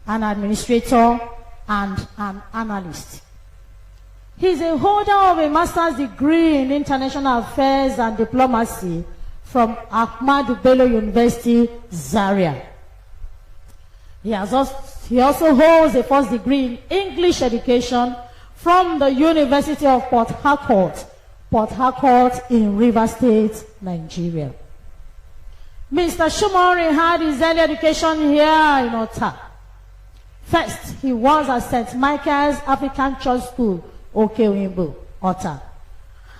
an administrator, and an analyst. He is a holder of a master's degree in international affairs and diplomacy from Ahmadu Bello University, Zaria. He also holds a first degree in English education from the University of Port Harcourt in Rivers State, Nigeria. Mr. Shomori had his early education here in Otta. First, he was at St. Michael's African Church School, Oke-Oyinbo, Otta.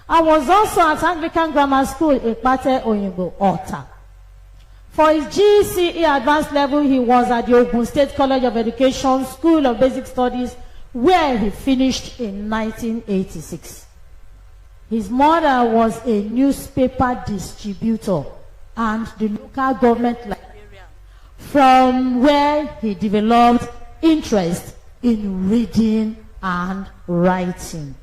I was also at Anglican Grammar School, Ipate Oyinbo, Otta. For his GCE advanced level, he was at the Ogun State College of Education, School of Basic Studies, where he finished in 1986. His mother was a newspaper distributor and the local government librarian, from where he developed interest in reading and writing.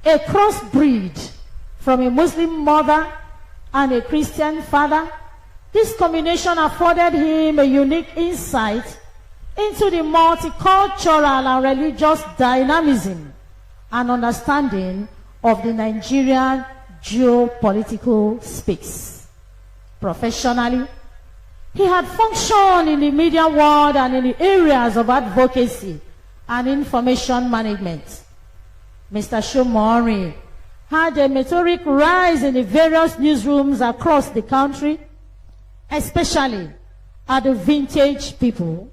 A crossbreed from a Muslim mother and a Christian father. This combination afforded him a unique insight into the multicultural and religious dynamism and understanding of the Nigerian geopolitical space. Professionally, he had functioned in the media world and in the areas of advocacy and information management. Mr. Shomori had a meteoric rise in the various newsrooms across the country, especially at the Vintage People,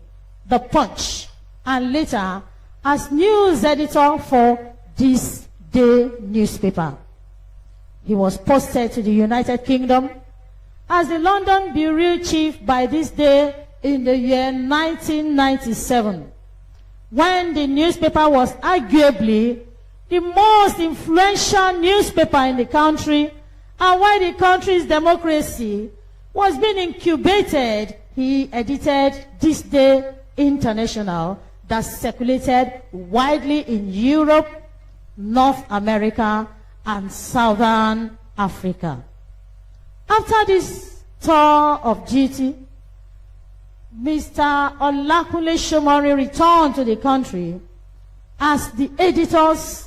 The Punch, and later as news editor for This Day newspaper. He was posted to the United Kingdom as the London Bureau Chief by This Day in the year 1997, when the newspaper was arguably the most influential newspaper in the country, and while the country's democracy was being incubated, he edited This Day International that circulated widely in Europe, North America, and Southern Africa. After this tour of duty, Mr. Olakunle Shomori returned to the country as the editor's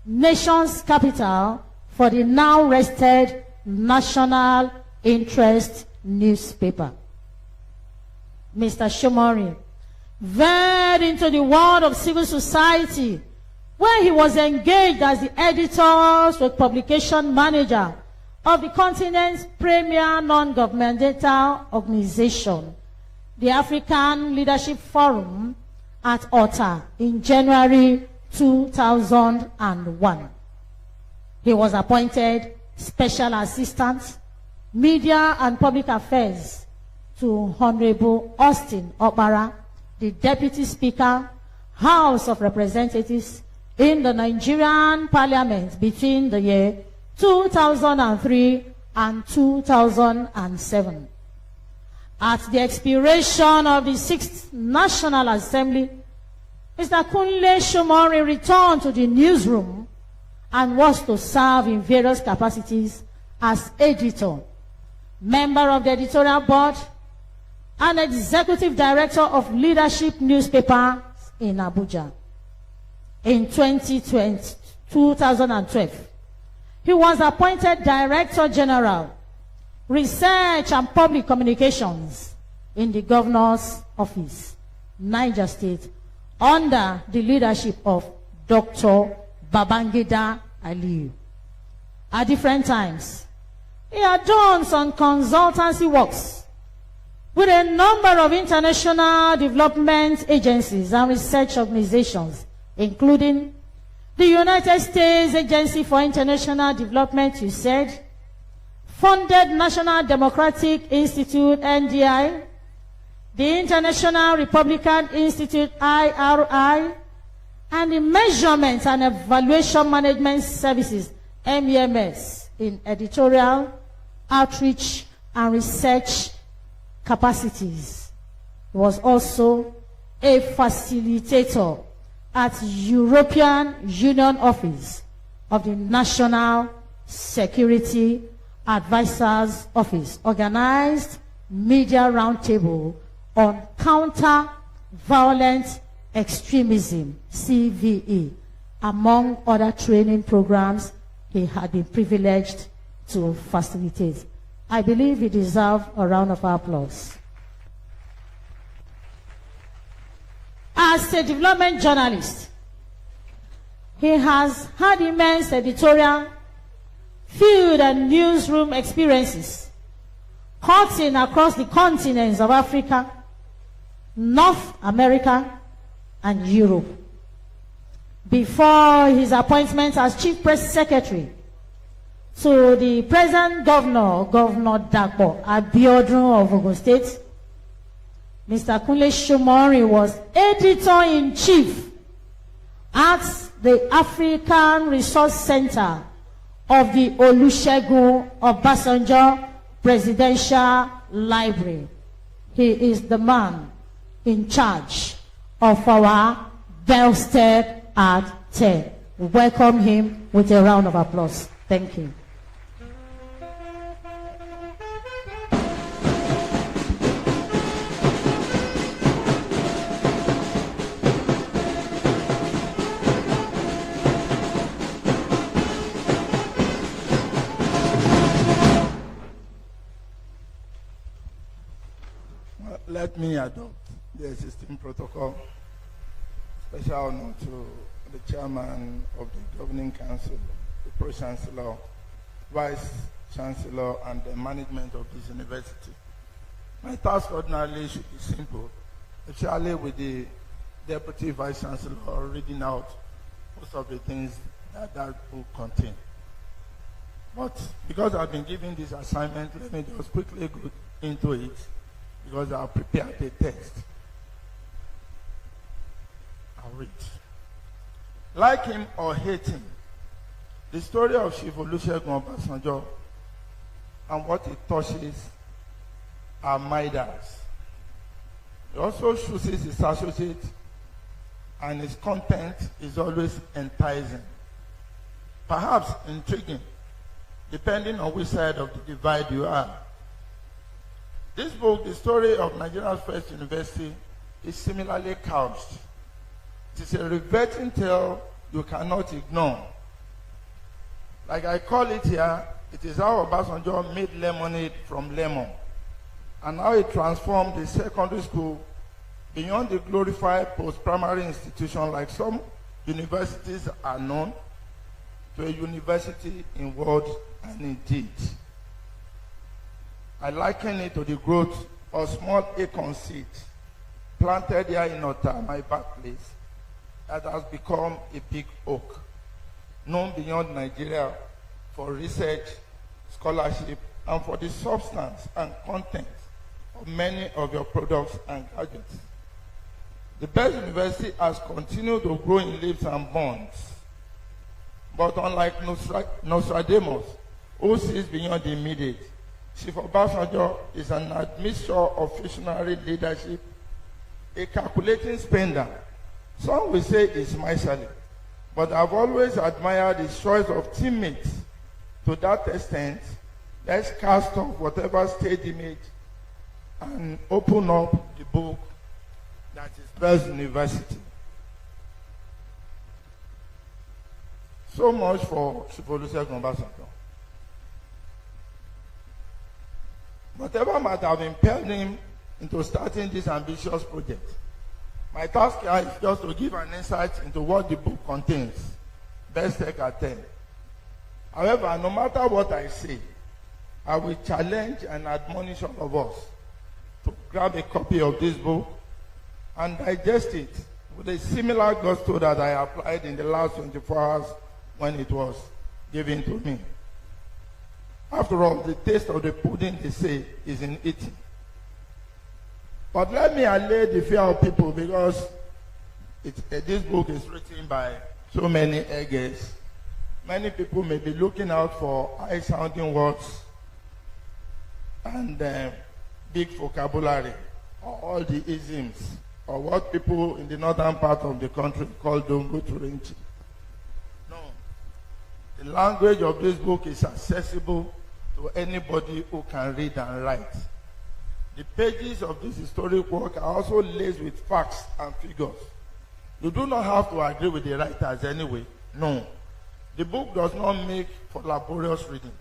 nation's capital for the now rested National Interest newspaper. Mr. Shomori veered into the world of civil society, where he was engaged as the editor / publication manager of the continent's premier non-governmental organization, the African Leadership Forum at Otta in January 2001. He was appointed Special Assistant, Media and Public Affairs to Honorable Austin Okpara, the Deputy Speaker, House of Representatives in the Nigerian Parliament between the year 2003 and 2007. At the expiration of the 6th National Assembly, Mr. Kunle Shomori returned to the newsroom and was to serve in various capacities as editor, member of the editorial board, and executive director of Leadership newspaper in Abuja. In 2012, he was appointed Director General, Research and Public Communications in the Governor's Office, Niger State, under the leadership of Dr. Babangida Aliyu. At different times, he had done some consultancy works with a number of international development agencies and research organizations, including the United States Agency for International Development, USAID, funded National Democratic Institute, NDI, the International Republican Institute, IRI, and the Measurement and Evaluation Management Services, MEMS, in editorial, outreach, and research capacities. He was also a facilitator at European Union Office of the National Security Advisors Office, organized media roundtable on counter-violent extremism, CVE, among other training programs he had been privileged to facilitate. I believe he deserves a round of applause. As a development journalist, he has had immense editorial, field and newsroom experiences, cutting across the continents of Africa, North America, and Europe. Before his appointment as Chief Press Secretary to the present Governor Dapo Abiodun of Ogun State, Mr. Kunle Shomori was Editor-in-Chief at the African Resource Center of the Olusegun Obasanjo Presidential Library. He is the man in charge of our Bellstep at 10. Welcome him with a round of applause. Thank you. let me adopt the existing protocol. Special honor to the chairman of the governing council, the pro-chancellor, vice chancellor, and the management of this university. My task ordinarily should be simple, especially with the deputy vice chancellor reading out most of the things that book contains. But because I've been given this assignment, let me just quickly go into it, because I've prepared a text. I'll read. Like him or hate him, the story of Chief Olusegun Obasanjo and what it touches are Midas. It also chooses its associate, and its content is always enticing, perhaps intriguing, depending on which side of the divide you are. This book, The Story of Nigeria's First University, is similarly couched. It is a riveting tale you cannot ignore. Like I call it here, it is how Obasanjo made lemonade from lemon, and how he transformed the secondary school beyond the glorified post-primary institution like some universities are known, to a university in word and in deed. I liken it to the growth of small acorn seed planted here in Otta, my birthplace, that has become a big oak, known beyond Nigeria for research, scholarship, and for the substance and content of many of your products and gadgets. The best university has continued to grow in leaps and bounds. But unlike Nostradamus, who sees beyond the immediate, Chief Obasanjo is an admixture of visionary leadership, a calculating spender. Some will say he's miserly, but I've always admired his choice of teammates. To that extent, let's cast off whatever stage image and open up the book that is Best University. So much for Chief Olusegun Obasanjo. Whatever might have impelled him into starting this ambitious project, my task here is just to give an insight into what the book contains. Best take at 10. However, no matter what I say, I will challenge and admonish all of us to grab a copy of this book and digest it with a similar gusto that I applied in the last 24 hours when it was given to me. After all, the taste of the pudding, they say, is in eating. But let me allay the fear of people, because this book is written by so many eggers. Many people may be looking out for high-sounding words and big vocabulary, or all the isms, or what people in the northern part of the country call Dongo Turenchi. No. The language of this book is accessible to anybody who can read and write. The pages of this historic work are also laced with facts and figures. You do not have to agree with the writers anyway. No. The book does not make for laborious reading.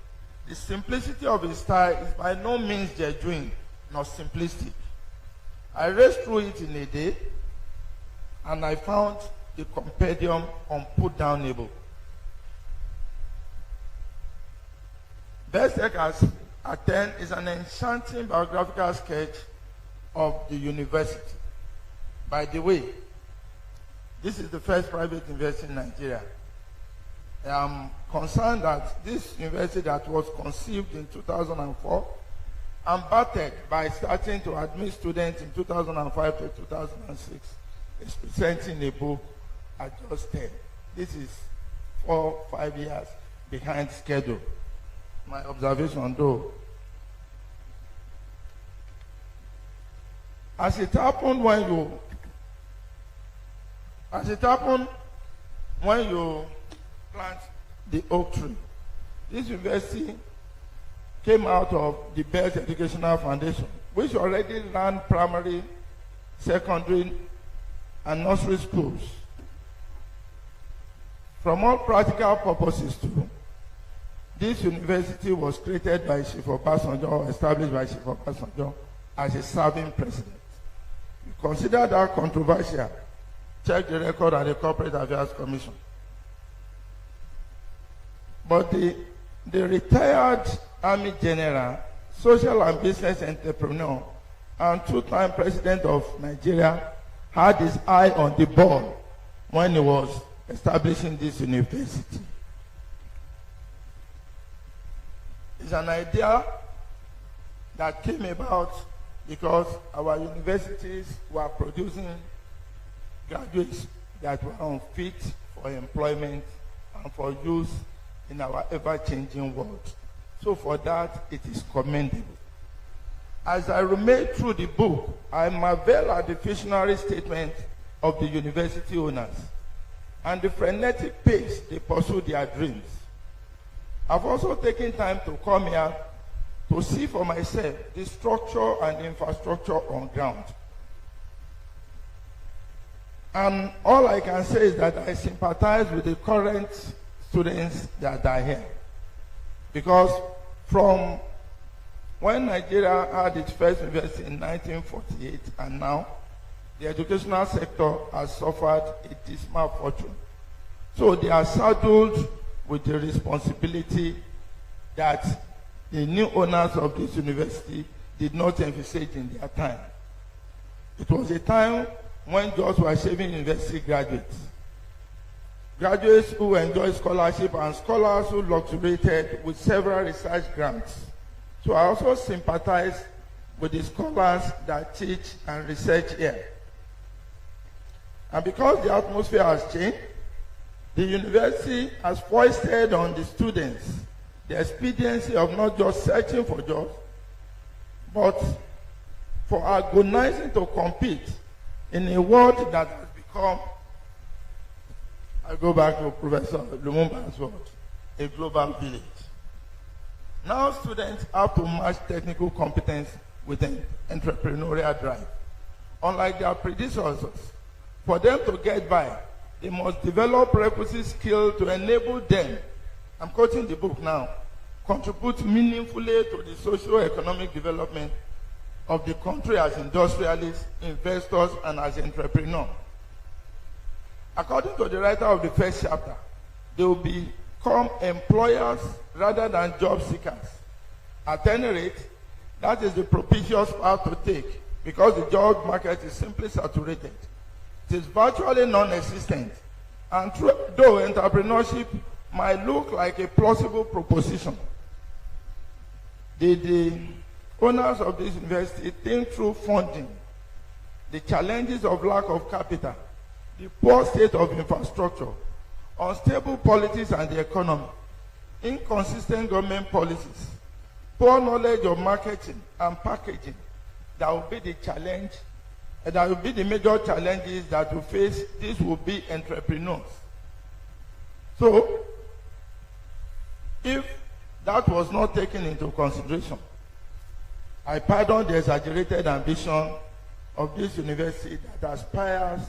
The simplicity of his style is by no means genuine nor simplistic. I raced through it in a day, and I found the compendium unputdownable. Best Take at 10 is an enchanting biographical sketch of the university. By the way, this is the first private university in Nigeria. I am concerned that this university that was conceived in 2004 and battered by starting to admit students in 2005 to 2006 is presenting a book at just 10. This is 4-5 years behind schedule. My observation though. As it happened when you plant the oak tree, this university came out of the Best Educational Foundation, which already ran primary, secondary, and nursery schools. From all practical purposes too, this university was created by Chief Obasanjo, established by Chief Obasanjo as a serving president. You consider that controversial, check the record at the Corporate Affairs Commission. But the retired Army General, social and business entrepreneur, and two-time president of Nigeria had his eye on the ball when he was establishing this university. It's an idea that came about because our universities were producing graduates that were unfit for employment and for use in our ever-changing world. So for that, it is commendable. As I remain through the book, I marvel at the visionary statement of the university owners and the frenetic pace they pursue their dreams. I've also taken time to come here to see for myself the structure and infrastructure on ground. And all I can say is that I sympathize with the current students that are here. Because from when Nigeria had its first university in 1948 and now, the educational sector has suffered a dismal fortune. So they are saddled with the responsibility that the new owners of this university did not envisage in their time. It was a time when jobs were saving university graduates. Graduates who enjoyed scholarship and scholars who luxuriated with several research grants. So I also sympathize with the scholars that teach and research here. And because the atmosphere has changed, the university has foisted on the students the expediency of not just searching for jobs, but for agonizing to compete in a world that has become, I go back to Professor Lumumba's word, a global village. Now students have to match technical competence with an entrepreneurial drive. Unlike their predecessors, for them to get by, they must develop requisite skills to enable them, I'm quoting the book now, contribute meaningfully to the socio-economic development of the country as industrialists, investors, and as entrepreneurs. According to the writer of the first chapter, they will become employers rather than job seekers. At any rate, that is the propitious path to take because the job market is simply saturated. It is virtually non-existent, and though entrepreneurship might look like a plausible proposition, the owners of this university think through funding, the challenges of lack of capital, the poor state of infrastructure, unstable politics and the economy, inconsistent government policies, poor knowledge of marketing and packaging. That will be the challenge, and that will be the major challenges that will face these will be entrepreneurs. So, if that was not taken into consideration, I pardon the exaggerated ambition of this university that aspires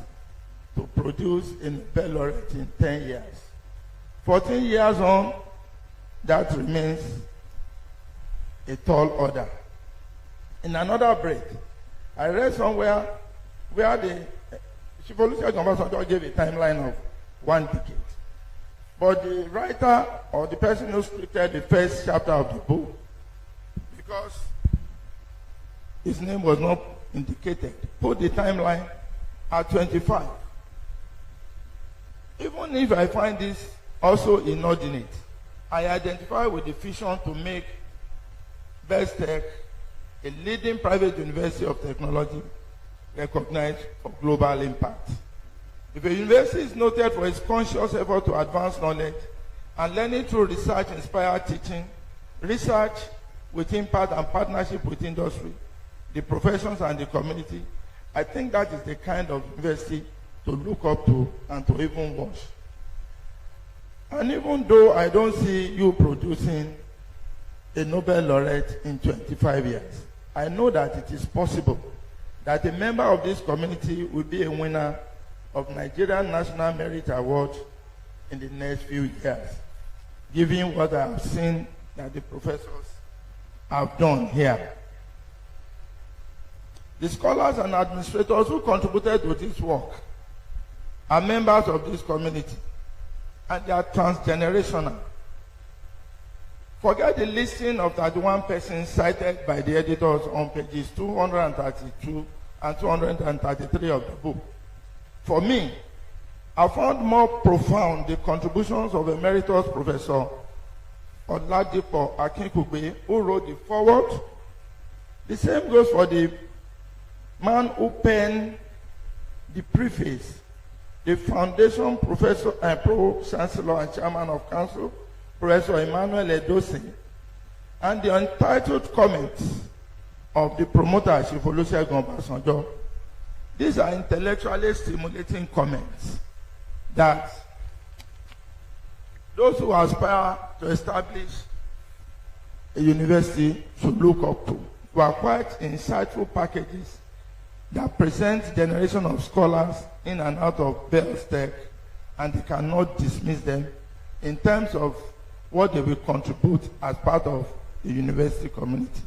to produce a Nobel laureate in 10 years. 14 years on, that remains a tall order. In another break, I read somewhere where the Chief Olusegun gave a timeline of 1 decade. But the writer or the person who scripted the first chapter of the book, because his name was not indicated, put the timeline at 25. Even if I find this also inordinate, I identify with the vision to make BestTech a leading private university of technology recognized for global impact. If a university is noted for its conscious effort to advance knowledge and learning through research-inspired teaching, research with impact and partnership with industry, the professions and the community, I think that is the kind of university to look up to and to even watch. And even though I don't see you producing a Nobel laureate in 25 years, I know that it is possible that a member of this community will be a winner of Nigerian National Merit Award in the next few years, given what I have seen that the professors have done here. The scholars and administrators who contributed to this work are members of this community, and they are transgenerational. Forget the listing of 31 persons cited by the editors on pages 232 and 233 of the book. For me, I found more profound the contributions of Emeritus Professor Oladipo Akinkugbe, who wrote the foreword. The same goes for the man who penned the preface, the foundation professor and pro-chancellor and chairman of council, Professor Emmanuel Edosi, and the untitled comments of the promoter, Chief Olusegun Obasanjo. These are intellectually stimulating comments that those who aspire to establish a university should look up to. They are quite insightful packages that present generation of scholars in and out of Bell's Tech, and they cannot dismiss them in terms of what they will contribute as part of the university community.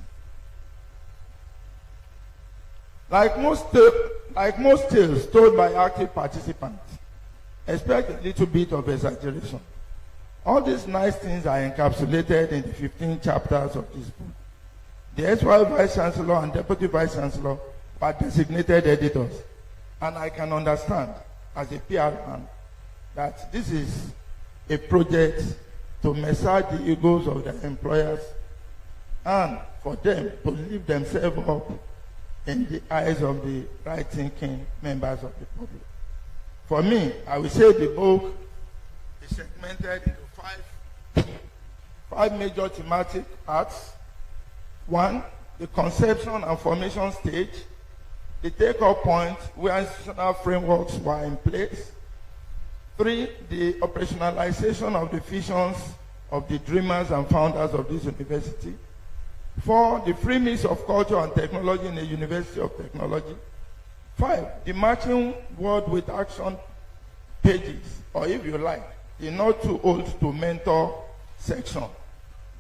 Like most tales told by active participants, expect a little bit of exaggeration. All these nice things are encapsulated in the 15 chapters of this book. The ex-vice Vice Chancellor and Deputy Vice Chancellor are designated editors, and I can understand as a PR man that this is a project to massage the egos of their employers and for them to lift themselves up in the eyes of the right-thinking members of the public. For me, I will say the book is segmented into five major thematic parts. 1, the conception and formation stage, the take-up point where institutional frameworks were in place. 3, the operationalization of the visions of the dreamers and founders of this university. 4, the free mix of culture and technology in a university of technology. 5, the marching word with action pages, or if you like, the not too old to mentor section,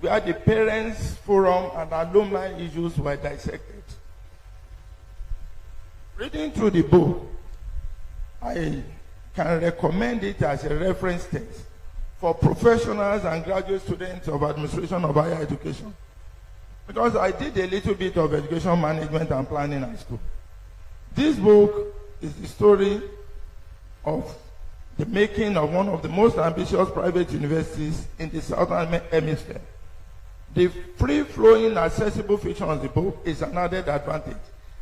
where the parents' forum and alumni issues were dissected. Reading through the book, I can recommend it as a reference text for professionals and graduate students of administration of higher education. Because I did a little bit of education management and planning at school. This book is the story of the making of one of the most ambitious private universities in the Southern Hemisphere. The free-flowing, accessible fiction of the book is an added advantage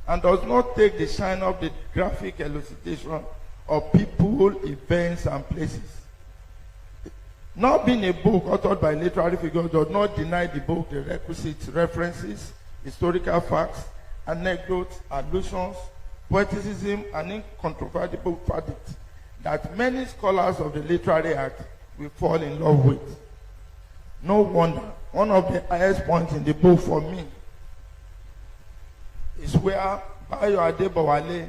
and does not take the shine of the graphic elucidation of people, events, and places. Not being a book authored by literary figures does not deny the book the requisite references, historical facts, anecdotes, allusions, poeticism, and incontrovertible verdicts that many scholars of the literary act will fall in love with. No wonder, one of the highest points in the book for me is where Bayo Adebowale,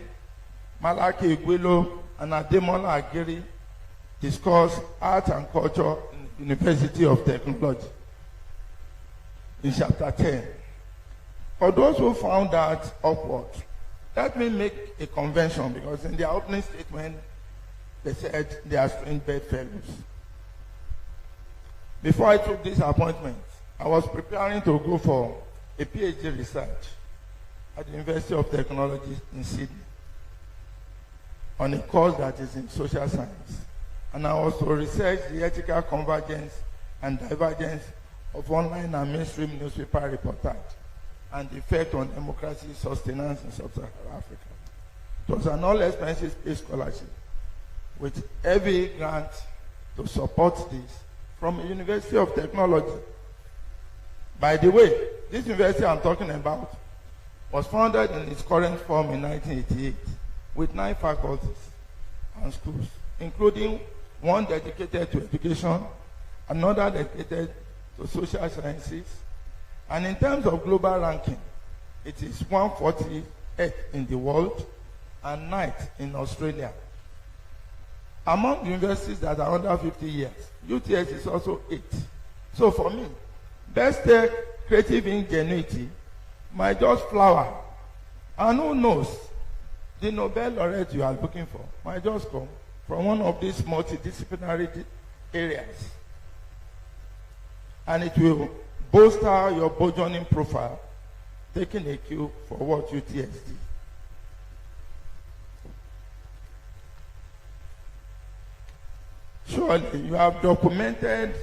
Malaki Igwelo, and Ademola Agiri discuss art and culture in the University of Technology in chapter 10. For those who found that awkward, let me make a convention, because in their opening statement, they said they are strange bedfellows. Before I took this appointment, I was preparing to go for a PhD research at the University of Technology in Sydney on a course that is in social science. And I was to research the ethical convergence and divergence of online and mainstream newspaper reportage and the effect on democracy sustenance in sub-Saharan Africa. It was an all-expenses paid scholarship with heavy grant to support this from a University of Technology. By the way, this university I'm talking about was founded in its current form in 1988 with 9 faculties and schools, including one dedicated to education, another dedicated to social sciences, and in terms of global ranking, it is 148th in the world and 9th in Australia. Among universities that are under 50 years, UTS is also 8th. So for me, best creative ingenuity might just flower And who knows, the Nobel laureate you are looking for might just come from one of these multidisciplinary areas. And it will bolster your burgeoning profile, taking a cue for what UTS did. Surely you have documented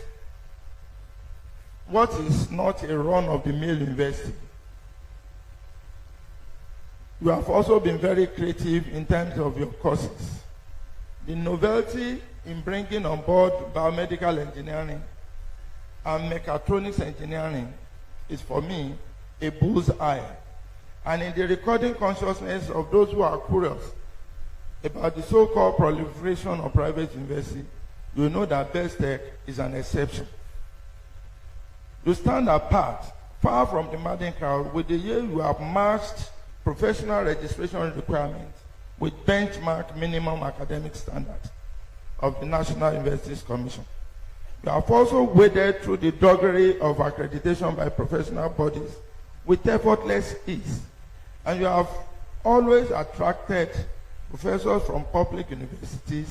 what is not a run-of-the-mill university. You have also been very creative in terms of your courses. The novelty in bringing on board biomedical engineering and mechatronics engineering is, for me, a bullseye. And in the recording consciousness of those who are curious about the so-called proliferation of private university, you know that Best Tech is an exception. You stand apart, far from the madding crowd, with the year you have matched professional registration requirements with benchmark minimum academic standards of the National Universities Commission. You have also waded through the drudgery of accreditation by professional bodies with effortless ease. And you have always attracted professors from public universities